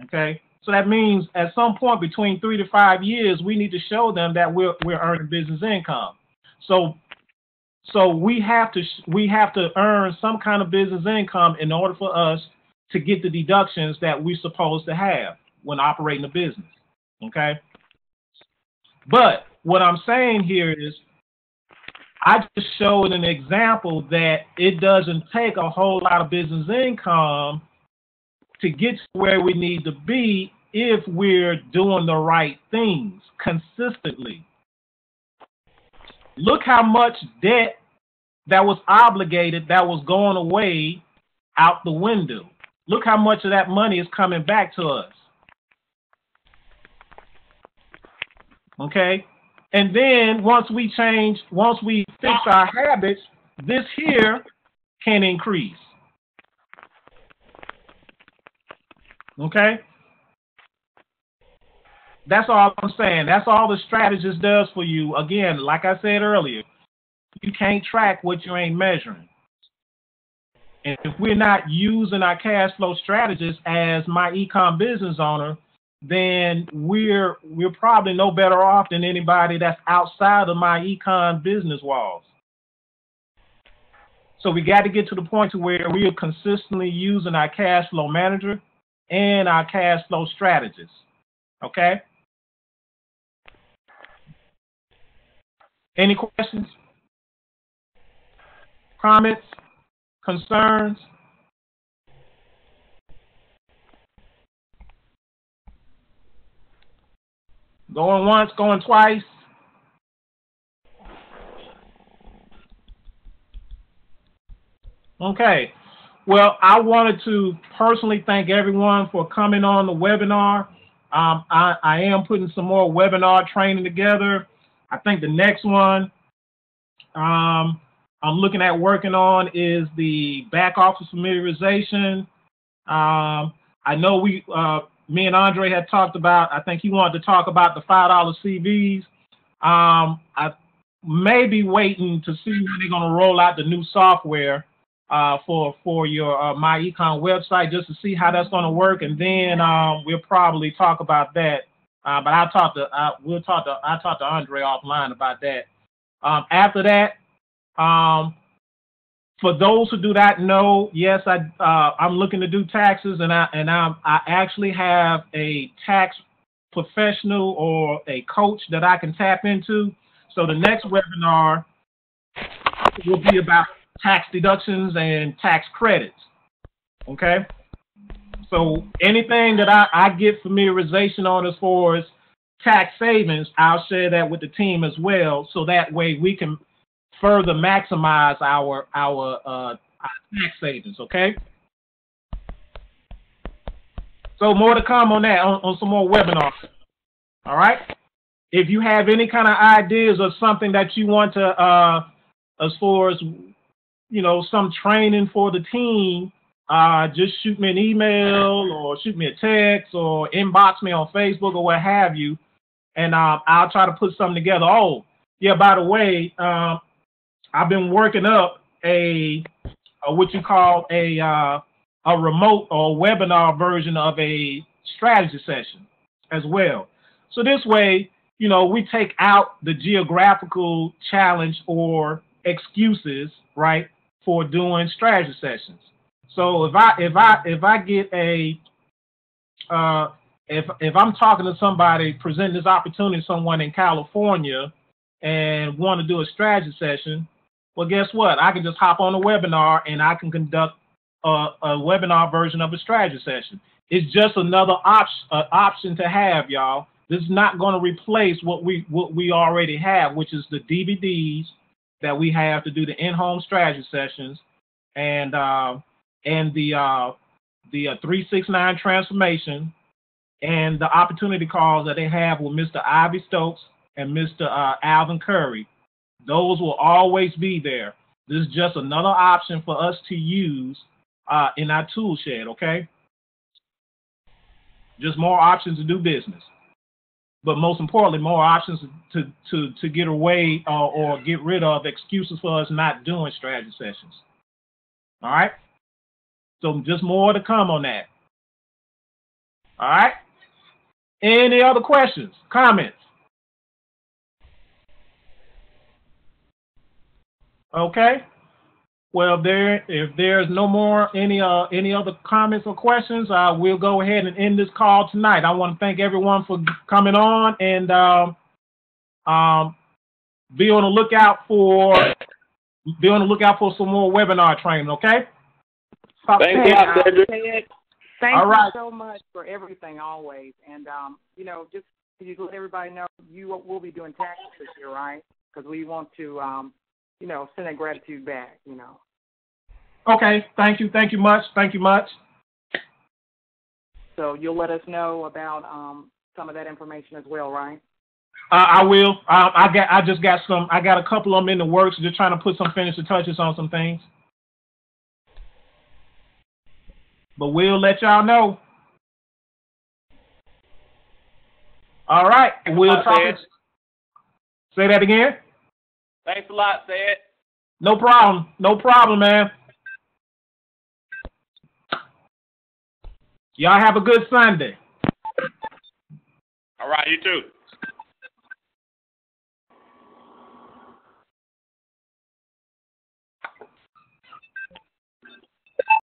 okay? So that means at some point between 3 to 5 years, we need to show them that we're earning business income. So we have to earn some kind of business income in order for us to get the deductions that we're supposed to have when operating a business, okay? But what I'm saying here is I just showed an example that it doesn't take a whole lot of business income to get to where we need to be if we're doing the right things consistently. Look how much debt that was obligated that was going away out the window. Look how much of that money is coming back to us. Okay? And then once we fix our habits, this here can increase. Okay? That's all I'm saying. That's all the Strategist does for you. Again, like I said earlier, you can't track what you ain't measuring. And if we're not using our cash flow strategist as my ecom business owner, then we're probably no better off than anybody that's outside of my econ business walls. So we got to get to the point to where we are consistently using our cash flow manager and our cash flow strategist. Okay? Any questions? Comments? Concerns? Going once, going twice. Okay. Well, I wanted to personally thank everyone for coming on the webinar. I am putting some more webinar training together. I think the next one I'm looking at working on is the back office familiarization. I know me and Andre had talked about, I think he wanted to talk about the $5 CVs. I may be waiting to see when they're going to roll out the new software for your My Econ website, just to see how that's going to work, and then we'll probably talk about that. But I'll talk to Andre offline about that. After that, for those who do not know, yes, I'm looking to do taxes, and I actually have a tax professional or a coach that I can tap into. So the next webinar will be about tax deductions and tax credits. Okay? So anything that I get familiarization on as far as tax savings, I'll share that with the team as well, so that way we can further maximize our tax savings. Okay? So more to come on that, on some more webinars. All right? If you have any kind of ideas or something that you want to, as far as, some training for the team, just shoot me an email or shoot me a text or inbox me on Facebook or what have you, and I'll try to put something together. Oh, yeah, by the way, I've been working up what you call a remote or webinar version of a strategy session as well. So this way, we take out the geographical challenge or excuses, right, for doing strategy sessions. So if I get if I'm talking to somebody, presenting this opportunity to someone in California and want to do a strategy session, well, guess what? I can just hop on a webinar and I can conduct a webinar version of a strategy session. It's just another option to have, y'all. This is not going to replace what we already have, which is the DVDs that we have to do the in-home strategy sessions, and the 369 transformation, and the opportunity calls that they have with Mr. Ivy Stokes and Mr. Alvin Curry. Those will always be there. This is just another option for us to use in our tool shed, okay? Just more options to do business. But most importantly, more options to get away or get rid of excuses for us not doing strategy sessions. All right? So just more to come on that. All right? Any other questions, comments? Okay. Well, if there's no more any other comments or questions, we'll go ahead and end this call tonight. I want to thank everyone for coming on, and be on the lookout for some more webinar training. Okay. Thank you, Cedric. Thank All right. you so much for everything always, and just to let everybody know, you will be doing taxes this year, right? Because we want to send that gratitude back, Okay, thank you much. So you'll let us know about some of that information as well, right? I will. I got a couple of them in the works, just trying to put some finishing touches on some things. But we'll let y'all know. All right, we'll talk. Say that again. Thanks a lot, Sid. No problem. No problem, man. Y'all have a good Sunday. All right, you too.